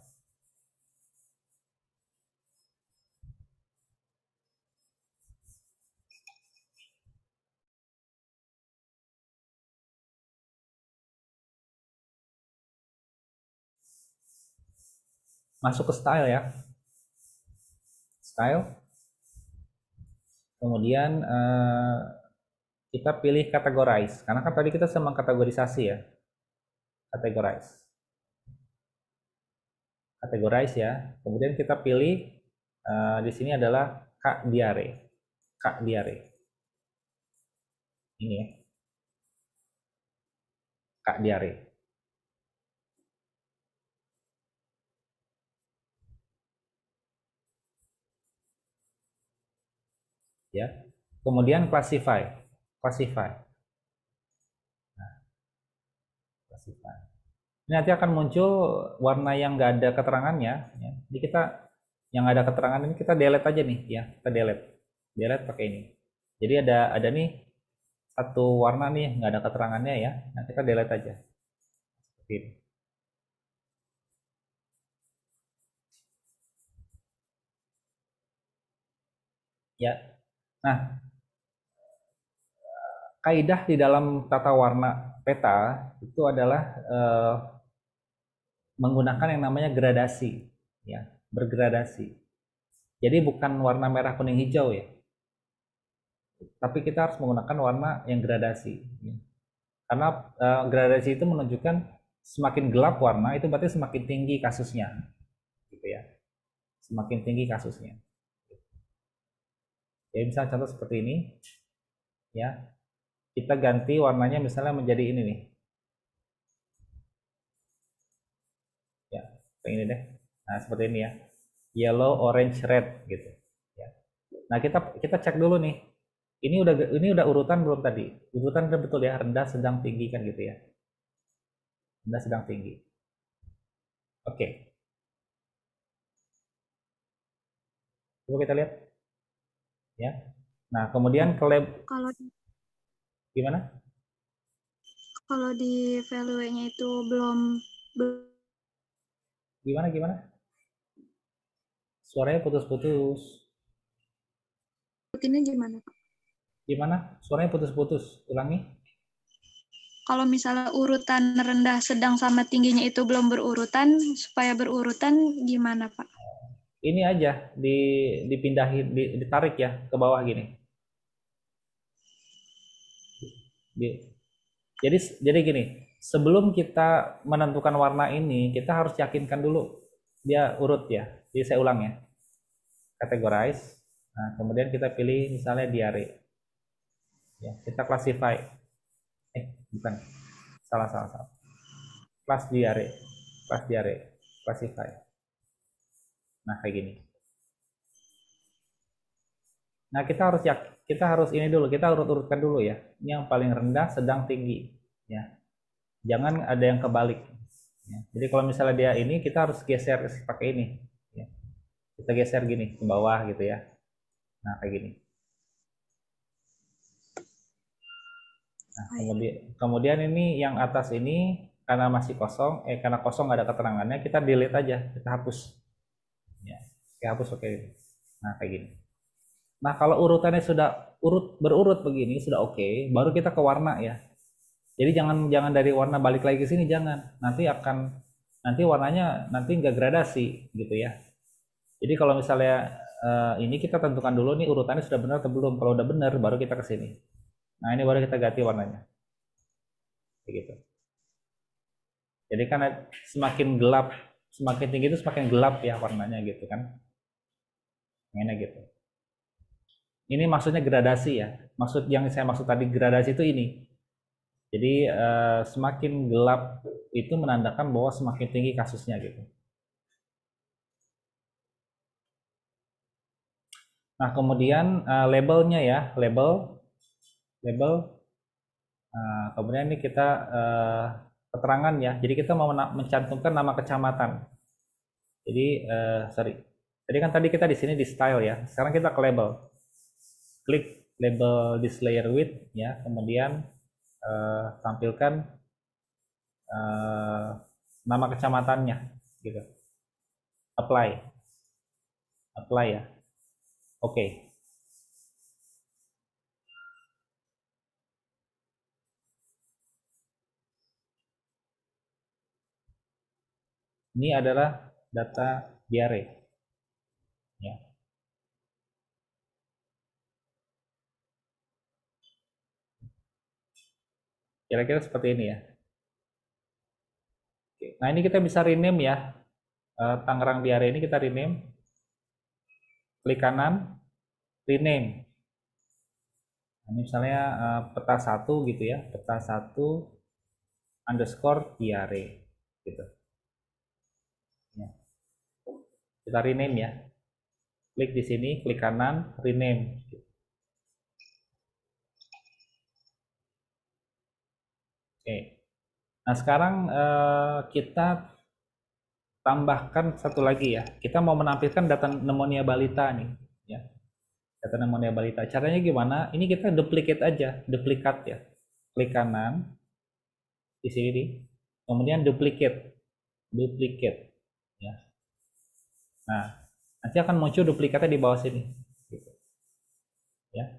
masuk ke style ya, style, kemudian kita pilih categorize, karena kan tadi kita sedang kategorisasi ya, categorize ya, kemudian kita pilih di sini adalah Kak Diare, ini ya, Kak Diare. Ya, kemudian classify. Nah, classify. Ini nanti akan muncul warna yang nggak ada keterangannya. Ya. Jadi kita yang ada keterangan ini kita delete aja nih, ya kita delete pakai ini. Jadi ada nih satu warna nih nggak ada keterangannya ya. Nanti kita delete aja. Seperti ini. Ya. Nah, kaidah di dalam tata warna peta itu adalah menggunakan yang namanya gradasi, ya, bergradasi. Jadi bukan warna merah, kuning, hijau ya, tapi kita harus menggunakan warna yang gradasi. Ya. Karena gradasi itu menunjukkan semakin gelap warna itu berarti semakin tinggi kasusnya, gitu ya, semakin tinggi kasusnya. Jadi misalnya contoh seperti ini, ya, kita ganti warnanya misalnya menjadi ini nih, ya, kayak ini deh. Nah seperti ini ya, yellow, orange, red gitu. Ya. Nah kita cek dulu nih, ini udah urutan belum tadi? Urutan udah betul ya, rendah, sedang, tinggi kan gitu ya, rendah, sedang, tinggi. Oke. Coba kita lihat. Ya. Nah, kemudian Kalau gimana? Kalau di value-nya itu belum Gimana? Suaranya putus-putus. ini gimana, Pak? Gimana? Suaranya putus-putus. Ulangi. Kalau misalnya urutan rendah, sedang, sama tingginya itu belum berurutan, supaya berurutan gimana, Pak? Ini aja dipindahin, ditarik ya ke bawah gini. Jadi gini, sebelum kita menentukan warna ini, kita harus yakinkan dulu dia urut ya. Jadi saya ulang ya. Categorize. Nah, kemudian kita pilih misalnya diare. Ya, kita classify. Bukan. Salah. Class diare. Classify. Nah, kayak gini. Nah, kita harus ini dulu, kita urut-urutkan dulu ya. Ini yang paling rendah, sedang, tinggi, ya. Jangan ada yang kebalik. Ya. Jadi kalau misalnya dia ini, kita harus geser pakai ini. Ya. Kita geser gini ke bawah gitu ya. Nah, kayak gini. Nah, kemudian ini yang atas ini karena masih kosong, karena kosong nggak ada keterangannya, kita delete aja, kita hapus. Ya, kita hapus pakai ini. Nah, kayak gini. Nah, kalau urutannya sudah berurut begini, sudah oke, baru kita ke warna ya. Jadi jangan dari warna balik lagi ke sini, jangan. Nanti warnanya nanti nggak gradasi gitu ya. Jadi kalau misalnya ini kita tentukan dulu nih urutannya sudah benar atau belum. Kalau udah benar baru kita ke sini. Nah, ini baru kita ganti warnanya. Begitu. Jadi kan semakin gelap, semakin tinggi itu semakin gelap ya warnanya gitu kan. Ini gitu. Ini maksudnya gradasi ya. Yang saya maksud tadi gradasi itu ini. Jadi semakin gelap itu menandakan bahwa semakin tinggi kasusnya gitu. Nah, kemudian labelnya ya, label. Kemudian ini kita keterangan ya. Jadi kita mau mencantumkan nama kecamatan. Jadi Jadi kan tadi kita di sini di style ya. Sekarang kita ke label. Klik label this layer with ya. Kemudian tampilkan nama kecamatannya gitu. Apply ya. Oke. Ini adalah data diare ya. Kira-kira seperti ini ya. Oke. Nah, ini kita bisa rename ya. Tangerang diare ini kita rename. Klik kanan, rename. Nah, ini misalnya peta 1 gitu ya, peta 1 underscore diare gitu. Ya. Kita rename ya. Klik di sini, klik kanan, rename. Oke. Nah, sekarang kita tambahkan satu lagi ya. Kita mau menampilkan data pneumonia balita nih ya. Data pneumonia balita. Caranya gimana? Ini kita duplicate aja, duplikat ya. Klik kanan di sini nih. Kemudian duplicate ya. Nah, nanti akan muncul duplikatnya di bawah sini gitu. Ya.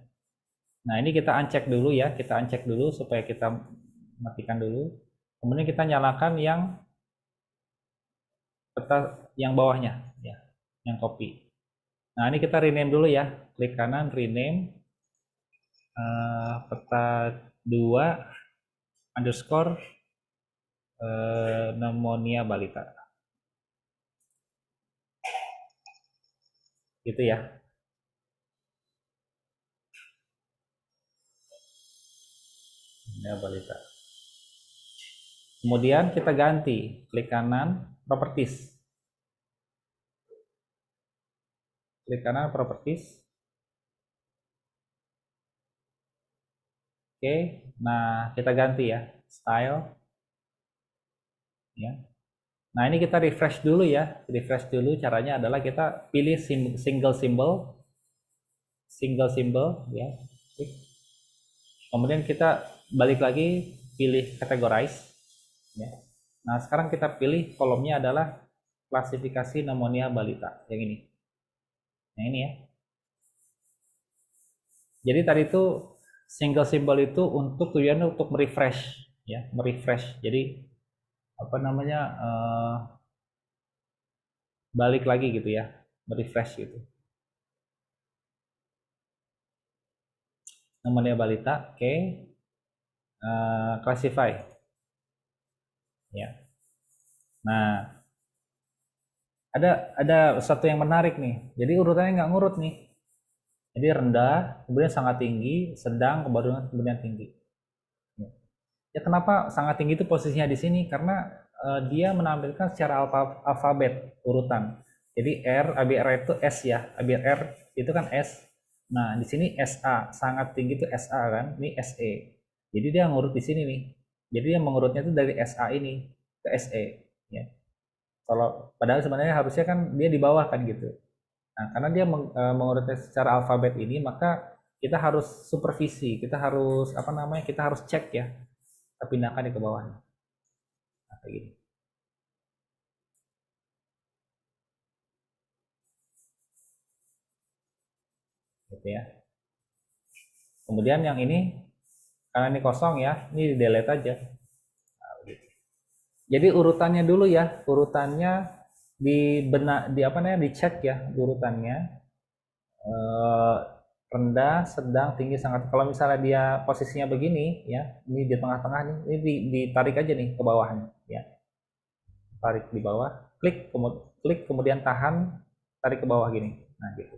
Nah, ini kita uncheck dulu ya. Kita uncheck dulu supaya kita matikan dulu. Kemudian kita nyalakan yang peta yang bawahnya ya, yang copy. Nah, ini kita rename dulu ya. Klik kanan rename peta 2 underscore pneumonia balita. Gitu ya. Pneumonia balita. Kemudian kita ganti, klik kanan properties. Klik kanan properties. Oke, nah kita ganti ya, style. Ya. Nah, ini kita refresh dulu ya. Refresh dulu caranya adalah kita pilih single symbol ya. Kemudian kita balik lagi pilih categorize ya. Nah, sekarang kita pilih kolomnya adalah klasifikasi pneumonia balita yang ini. Nah, ini ya. Jadi tadi itu single symbol itu untuk tujuan untuk merefresh ya, merefresh. Jadi apa namanya balik lagi gitu ya, merefresh gitu. Pneumonia balita, oke. Classify ya. Nah, ada satu yang menarik nih. Jadi urutannya nggak ngurut nih. Jadi rendah, kemudian sangat tinggi, sedang, kemudian tinggi. Ya, kenapa sangat tinggi itu posisinya di sini? Karena dia menampilkan secara alfabet urutan. Jadi ABR itu S ya, ABR itu kan S. Nah, di sini SA, sangat tinggi itu SA kan, ini SE. Jadi dia ngurut di sini nih. Jadi yang mengurutnya itu dari SA ini ke SE ya. Kalau padahal sebenarnya harusnya kan dia di bawah kan gitu. Nah, karena dia mengurutnya secara alfabet ini, maka kita harus supervisi, kita harus apa namanya? Kita harus cek ya. Kita pindahkan ke bawah. Nah, kayak gini. ya. Kemudian yang ini karena ini kosong ya, ini di delete aja. Nah, begitu. Jadi urutannya dulu ya, urutannya di apa namanya, dicek ya urutannya, rendah, sedang, tinggi, sangat. Kalau misalnya dia posisinya begini ya, ini di tengah-tengah nih, ini ditarik aja nih ke bawahnya ya, tarik di bawah, klik kemudian tahan, tarik ke bawah gini. Nah gitu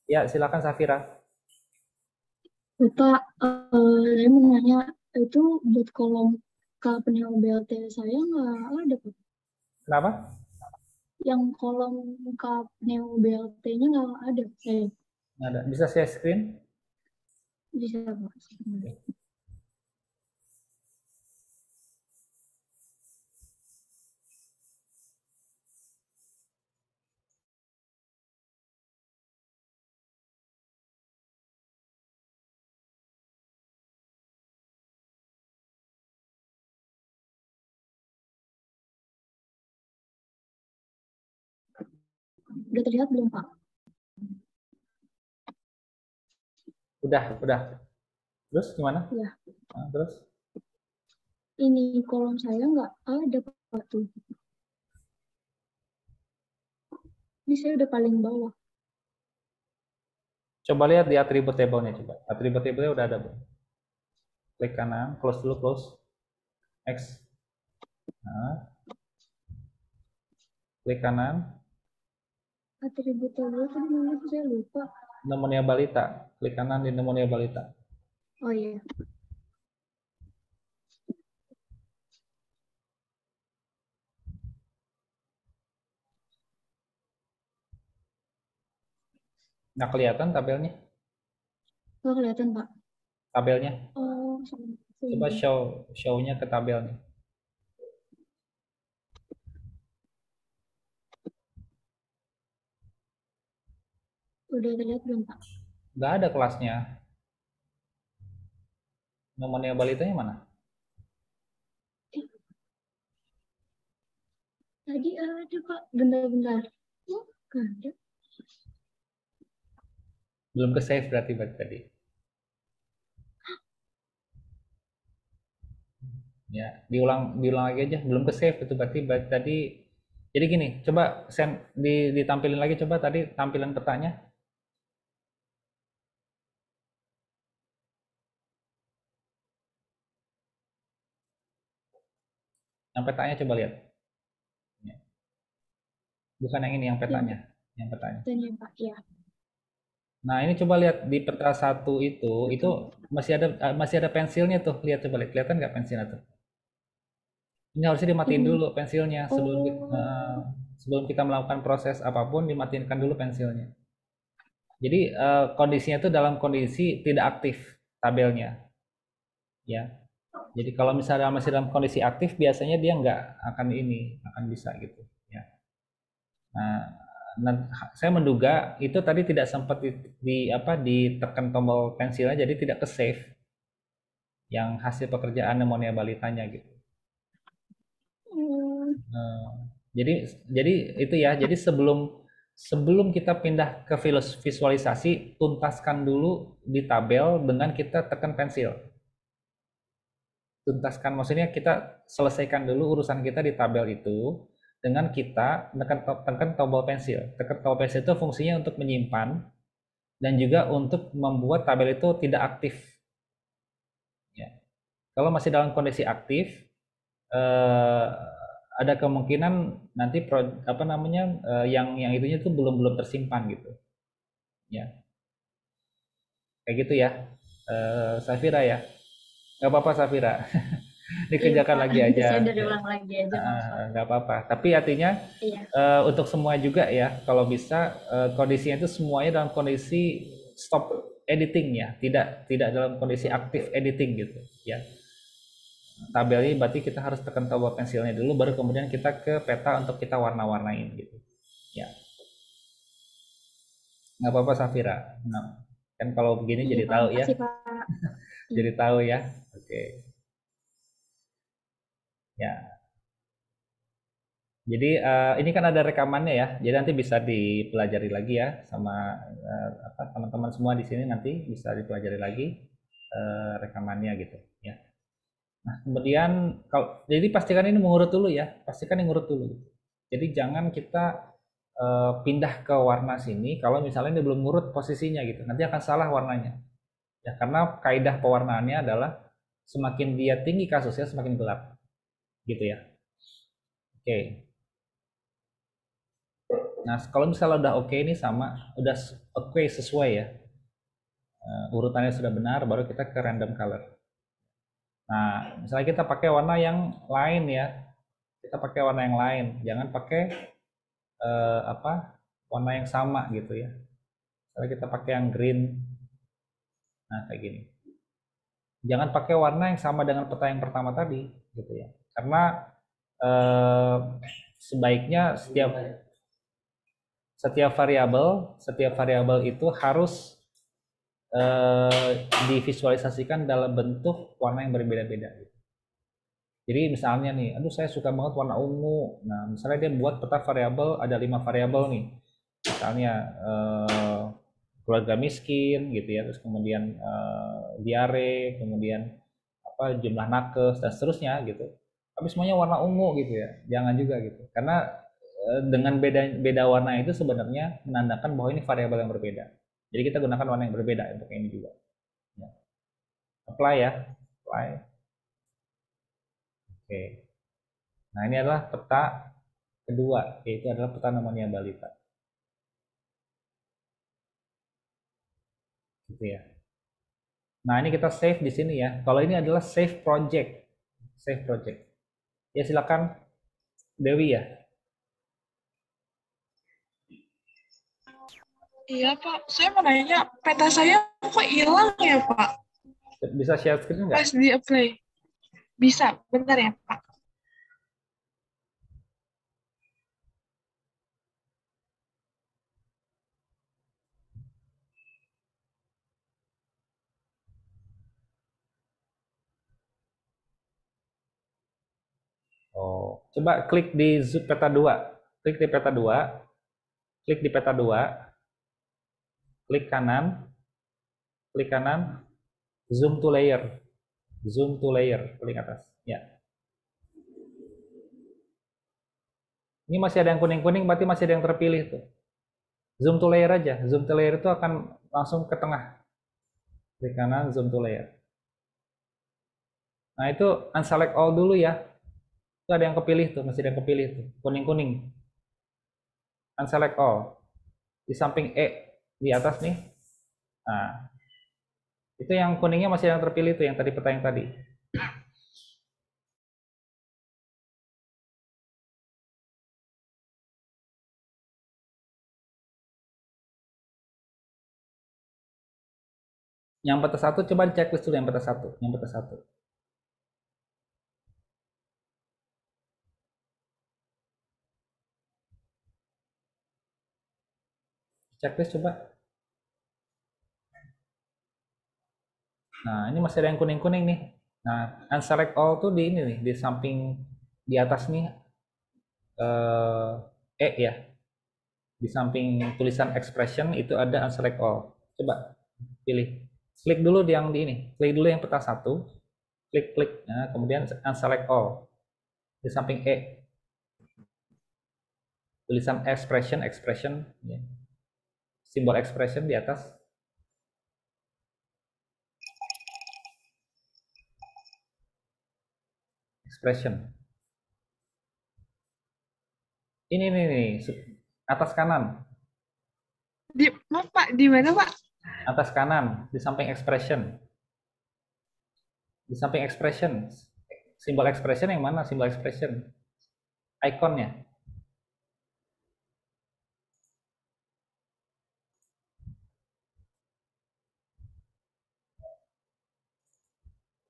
ya. Silakan Safira. Bapak, saya mau nanya, itu buat kolom K-Pneu BLT saya nggak ada, Pak. Kenapa? Yang kolom K-Pneu BLT-nya nggak ada, saya. Nggak ada. Bisa share screen? Bisa, Pak. Udah terlihat belum, Pak? Udah. Terus gimana? Ya. Nah, terus? Ini kolom saya nggak ada, Pak, tuh. Ini saya udah paling bawah. Coba lihat di atribut table-nya, coba. Atribut table-nya udah ada, belum? Klik kanan, close dulu, close. X. Nah. Klik kanan. Atribut table tadi mana tuh, saya lupa. Pneumonia balita. Klik kanan di pneumonia balita. Oh iya. Nah, kelihatan tabelnya? Oh, kelihatan, Pak. Tabelnya? Oh, coba show-nya ke tabelnya. Udah terlihat belum, Pak? Nggak ada kelasnya. Pneumonia balitanya mana? Tadi ada, Pak. Bentar. Oh, nggak ada. Belum ke save berarti tadi. Ya, diulang lagi aja. Belum ke save itu berarti tadi. Jadi gini, coba ditampilin lagi, coba tadi tampilan petanya. Yang petanya coba lihat. Bukan yang ini, yang petanya. Yang petanya. Petanya, Pak, ya. Nah, ini coba lihat di peta 1 itu masih ada pensilnya tuh. Lihat, coba lihat. Kelihatan nggak pensilnya tuh? Ini harusnya dimatiin dulu pensilnya sebelum kita melakukan proses apapun, dimatinkan dulu pensilnya. Jadi kondisinya itu dalam kondisi tidak aktif tabelnya, ya. Jadi kalau misalnya masih dalam kondisi aktif, biasanya dia nggak akan bisa gitu, ya. Nah, saya menduga itu tadi tidak sempat ditekan tombol pensilnya, jadi tidak ke save yang hasil pekerjaan pneumonia balitanya gitu. Jadi itu ya. Jadi sebelum kita pindah ke visualisasi, tuntaskan dulu di tabel dengan kita tekan pensil. Tuntaskan maksudnya kita selesaikan dulu urusan kita di tabel itu dengan kita tekan tombol pensil. Tekan tombol pensil itu fungsinya untuk menyimpan dan juga untuk membuat tabel itu tidak aktif. Ya. Kalau masih dalam kondisi aktif, ada kemungkinan nanti yang itunya tuh belum tersimpan gitu, ya. Kayak gitu ya, Safira ya. Nggak apa-apa Safira. Dikerjakan lagi aja. Nggak apa-apa. Tapi artinya untuk semua juga ya, kalau bisa kondisinya itu semuanya dalam kondisi stop editing ya, tidak dalam kondisi aktif editing gitu ya. Tabel ini berarti kita harus tekan tombol pensilnya dulu, baru kemudian kita ke peta untuk kita warna-warnain gitu ya. Nggak apa-apa Safira. Nah, kan kalau begini jadi tahu ya. Jadi tahu ya. Oke. Ya. Jadi ini kan ada rekamannya ya. Jadi nanti bisa dipelajari lagi ya sama teman-teman semua di sini, nanti bisa dipelajari lagi rekamannya gitu ya. Nah, kemudian jadi pastikan ini mengurut dulu ya. Pastikan ini ngurut dulu. Jadi jangan kita pindah ke warna sini kalau misalnya ini belum ngurut posisinya gitu. Nanti akan salah warnanya. Ya, karena kaidah pewarnaannya adalah semakin dia tinggi kasusnya semakin gelap. Gitu ya. Oke. Nah, kalau misalnya udah oke ini sama, udah oke sesuai ya, urutannya sudah benar, baru kita ke random color. Nah, misalnya kita pakai warna yang lain ya, kita pakai warna yang lain, jangan pakai warna yang sama gitu ya. Misalnya kita pakai yang green, nah kayak gini. Jangan pakai warna yang sama dengan peta yang pertama tadi, gitu ya, karena sebaiknya setiap variabel itu harus divisualisasikan dalam bentuk warna yang berbeda-beda. Jadi misalnya nih, aduh saya suka banget warna ungu. Nah, misalnya dia buat peta variabel, ada 5 variabel nih. Misalnya keluarga miskin gitu ya, terus kemudian diare, kemudian jumlah nakes dan seterusnya gitu. Tapi semuanya warna ungu gitu ya. Jangan juga gitu. Karena dengan beda warna itu sebenarnya menandakan bahwa ini variabel yang berbeda. Jadi kita gunakan warna yang berbeda untuk ini juga. Ya. Apply ya, apply. Oke. Nah, ini adalah peta kedua, yaitu adalah peta Nemonia balita. Gitu ya. Nah, ini kita save di sini ya. Kalau ini adalah save project. Save project. Ya, silakan Dewi ya. Iya Pak, saya mau nanya, peta saya kok hilang ya Pak? Bisa share screen nggak? Pas di apply. Bisa, bentar ya Pak. Oh, coba klik di peta 2. Klik di peta 2. Klik di peta 2. Klik kanan. Klik kanan. Zoom to layer. Zoom to layer paling atas. Ya. Ini masih ada yang kuning-kuning, berarti masih ada yang terpilih tuh. Zoom to layer aja. Zoom to layer itu akan langsung ke tengah. Klik kanan, zoom to layer. Nah, itu unselect all dulu ya. Itu ada yang kepilih tuh, masih ada yang kepilih tuh. Kuning-kuning. Unselect all. Di samping E di atas nih. Nah, itu yang kuningnya masih ada yang terpilih tuh, yang tadi peta yang tadi. Yang peta 1 coba dicek dulu yang peta 1, yang peta 1. Checklist coba. Nah, ini masih ada yang kuning-kuning nih. Nah, unselect all tuh di ini nih, di samping di atas nih E ya. Di samping tulisan expression itu ada unselect all. Coba pilih. Klik dulu yang di ini. Klik dulu yang peta 1. Klik. Nah, kemudian unselect all. Di samping E. Tulisan expression ya. Simbol expression di atas. Expression. Ini nih, atas kanan. Maaf Pak, di mana Pak? Atas kanan, di samping expression. Di samping expression. Simbol expression yang mana? Simbol expression. Ikonnya.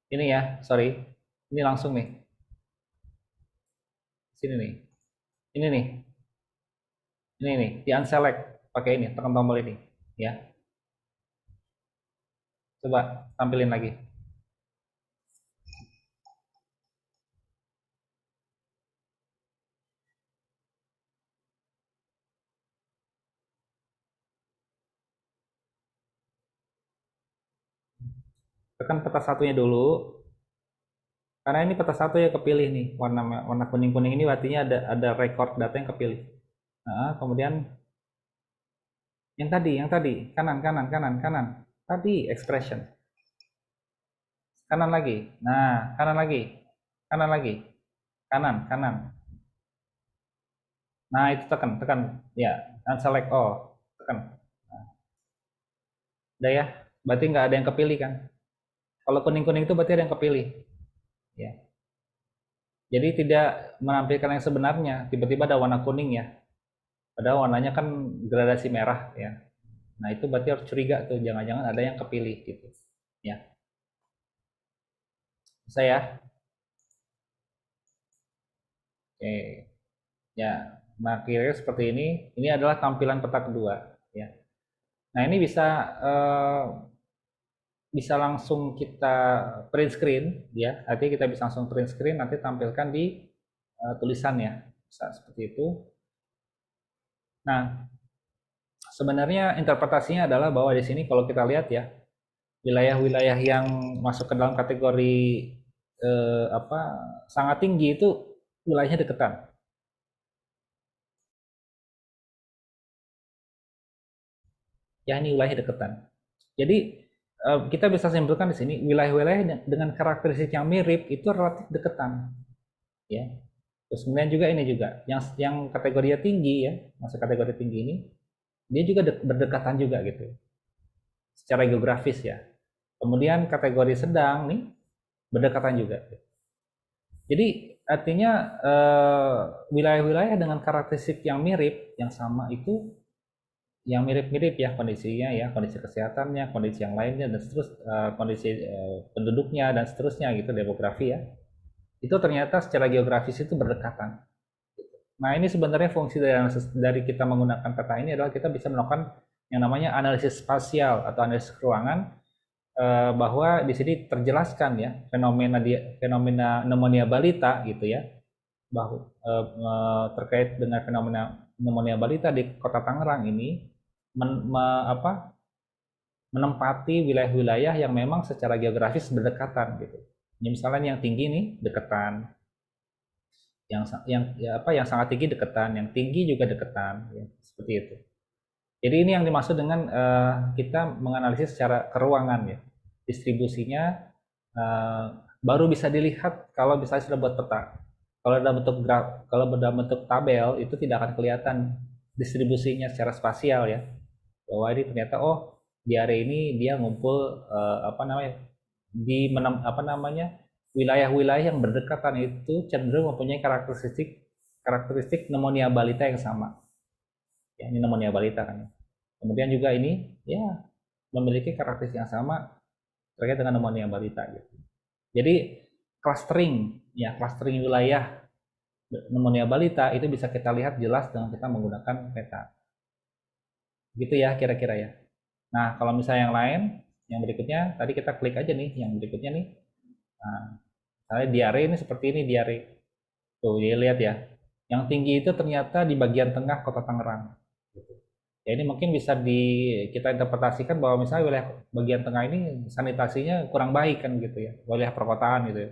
Ini ya, sorry. Ini langsung nih. Sini nih. Ini nih. Ini nih, di unselect. Pakai ini, tekan tombol ini. Ya. Coba tampilin lagi. Tekan peta satunya dulu. Karena ini peta satu yang kepilih nih, warna kuning-kuning ini artinya ada record data yang kepilih. Nah, kemudian yang tadi, kanan. Tadi expression. Kanan lagi. Nah, kanan lagi. Kanan. Nah, itu tekan. Ya, unselect all. Tekan. Nah. Udah ya, berarti nggak ada yang kepilih kan? Kalau kuning-kuning itu berarti ada yang kepilih. Ya. Jadi tidak menampilkan yang sebenarnya, tiba-tiba ada warna kuning ya. Padahal warnanya kan gradasi merah ya. Nah, itu berarti harus curiga tuh, jangan-jangan ada yang kepilih gitu. Ya. Saya. Oke. Ya, nah kira-kira seperti ini. Ini adalah tampilan peta kedua ya. Nah, ini bisa langsung kita print screen ya. Artinya kita bisa langsung print screen, nanti tampilkan di tulisan ya. Bisa seperti itu. Nah, sebenarnya interpretasinya adalah bahwa di sini kalau kita lihat ya, wilayah-wilayah yang masuk ke dalam kategori sangat tinggi itu wilayahnya deketan. Ya, ini wilayah deketan. Jadi kita bisa simpulkan di sini wilayah-wilayah dengan karakteristik yang mirip itu relatif deketan. Ya. Terus kemudian juga ini juga yang kategorinya tinggi ya, masuk kategori tinggi ini, dia juga berdekatan juga gitu. Secara geografis ya. Kemudian kategori sedang nih berdekatan juga. Jadi artinya wilayah-wilayah dengan karakteristik yang mirip, yang sama itu yang mirip-mirip ya kondisinya ya, kondisi kesehatannya, kondisi yang lainnya dan kondisi penduduknya dan seterusnya gitu, demografi ya. Itu ternyata secara geografis itu berdekatan. Nah, ini sebenarnya fungsi dari kita menggunakan peta ini adalah kita bisa melakukan yang namanya analisis spasial atau analisis ruangan, bahwa di sini terjelaskan ya fenomena pneumonia balita gitu ya, bahwa terkait dengan fenomena pneumonia balita di Kota Tangerang ini menempati wilayah-wilayah yang memang secara geografis berdekatan gitu. Ini misalnya yang tinggi nih deketan, yang sangat tinggi deketan, yang tinggi juga deketan, ya, seperti itu. Jadi ini yang dimaksud dengan kita menganalisis secara keruangan ya, distribusinya baru bisa dilihat kalau misalnya sudah buat peta. Kalau dalam bentuk tabel itu tidak akan kelihatan distribusinya secara spasial ya. Bahwa ini ternyata di area ini dia ngumpul di wilayah-wilayah yang berdekatan itu cenderung mempunyai karakteristik pneumonia balita yang sama. Ya, ini pneumonia balita kan. Kemudian juga ini ya memiliki karakteristik yang sama terkait dengan pneumonia balita gitu. Jadi clustering wilayah pneumonia balita itu bisa kita lihat jelas dengan kita menggunakan peta. Gitu ya kira-kira ya. Nah, kalau misalnya yang lain, yang berikutnya tadi kita klik aja nih yang berikutnya nih. Nah, misalnya diare ini seperti ini diare. Tuh, ya lihat ya. Yang tinggi itu ternyata di bagian tengah Kota Tangerang. Gitu. Ya, ini mungkin bisa kita interpretasikan bahwa misalnya wilayah bagian tengah ini sanitasinya kurang baik kan gitu ya, wilayah perkotaan gitu ya.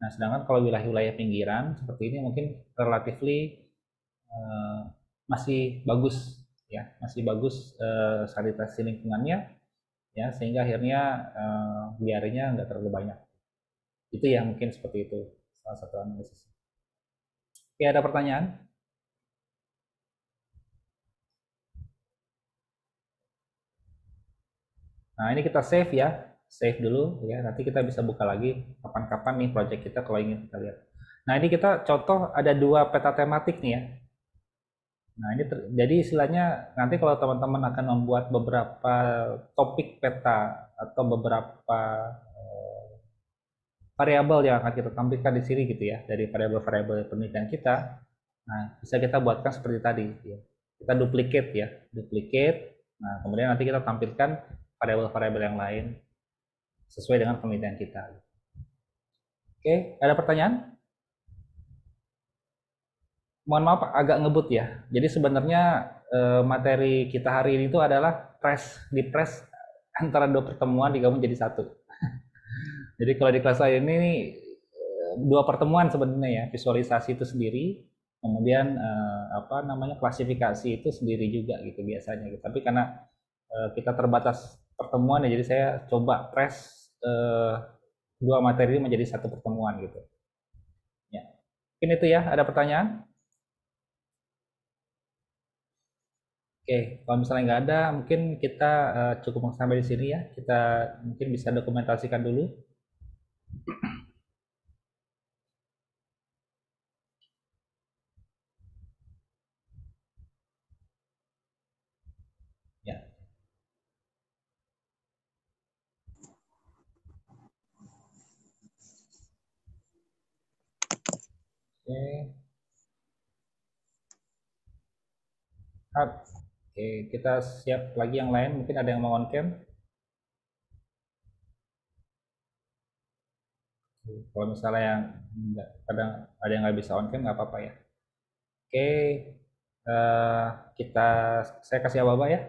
Nah, sedangkan kalau wilayah-wilayah pinggiran seperti ini mungkin relatively masih bagus ya, sanitasi lingkungannya ya, sehingga akhirnya diarenya nggak terlalu banyak. Itu ya mungkin seperti itu salah satu analisis. Oke, ada pertanyaan? Nah, ini kita save ya, save dulu ya. Nanti kita bisa buka lagi kapan-kapan nih project kita kalau ingin kita lihat. Nah, ini kita contoh ada 2 peta tematik nih ya. Nah, ini jadi istilahnya nanti kalau teman-teman akan membuat beberapa topik peta atau beberapa variabel yang akan kita tampilkan di sini gitu ya, dari variabel-variabel penelitian kita. Nah, bisa kita buatkan seperti tadi ya. Kita duplicate. Nah, kemudian nanti kita tampilkan variabel-variabel yang lain sesuai dengan penelitian kita. Oke, ada pertanyaan? Mohon maaf agak ngebut ya. Jadi sebenarnya materi kita hari ini itu adalah di press antara 2 pertemuan digabung jadi 1. Jadi kalau di kelas saya ini dua pertemuan sebenarnya ya, visualisasi itu sendiri, kemudian apa namanya klasifikasi itu sendiri juga gitu biasanya. Gitu. Tapi karena kita terbatas pertemuan ya, jadi saya coba press dua materi menjadi satu pertemuan gitu. Ya, mungkin itu ya. Ada pertanyaan? Oke, kalau misalnya nggak ada, mungkin kita cukup sampai di sini ya. Kita mungkin bisa dokumentasikan dulu. Ya. Oke. Oke, kita siap lagi yang lain. Mungkin ada yang mau on cam. Kalau misalnya yang enggak, kadang ada yang nggak bisa on cam, nggak apa-apa ya. Oke, kita saya kasih aba-aba ya.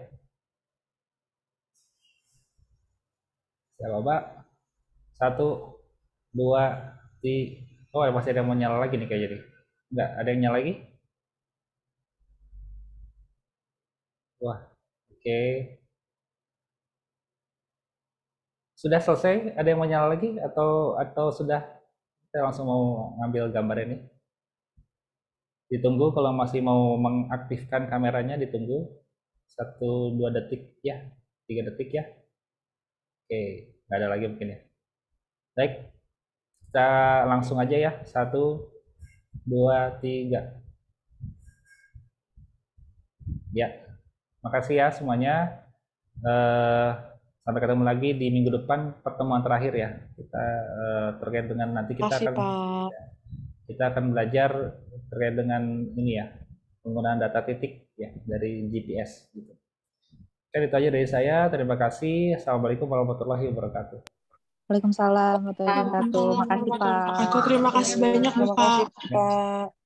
Saya aba-aba. 1, 2, 3. Oh, masih ada yang mau nyala lagi nih kayak jadi. Enggak, ada yang nyala lagi? Wah, oke. Sudah selesai? Ada yang mau nyala lagi atau sudah? Saya langsung mau ngambil gambar ini. Ditunggu kalau masih mau mengaktifkan kameranya, ditunggu 1-2 detik ya, 3 detik ya. Oke, nggak ada lagi mungkin ya. Baik, kita langsung aja ya. 1, 2, 3. Ya, makasih ya semuanya. Sampai ketemu lagi di minggu depan, pertemuan terakhir ya. Kita terkait dengan nanti kita akan belajar terkait dengan ini ya, penggunaan data titik ya dari GPS gitu. Oke, itu aja dari saya. Terima kasih. Assalamualaikum warahmatullahi wabarakatuh. Waalaikumsalam warahmatullahi wabarakatuh. Makasih Pak. Terima kasih banyak Terima Pak. kasih Pak.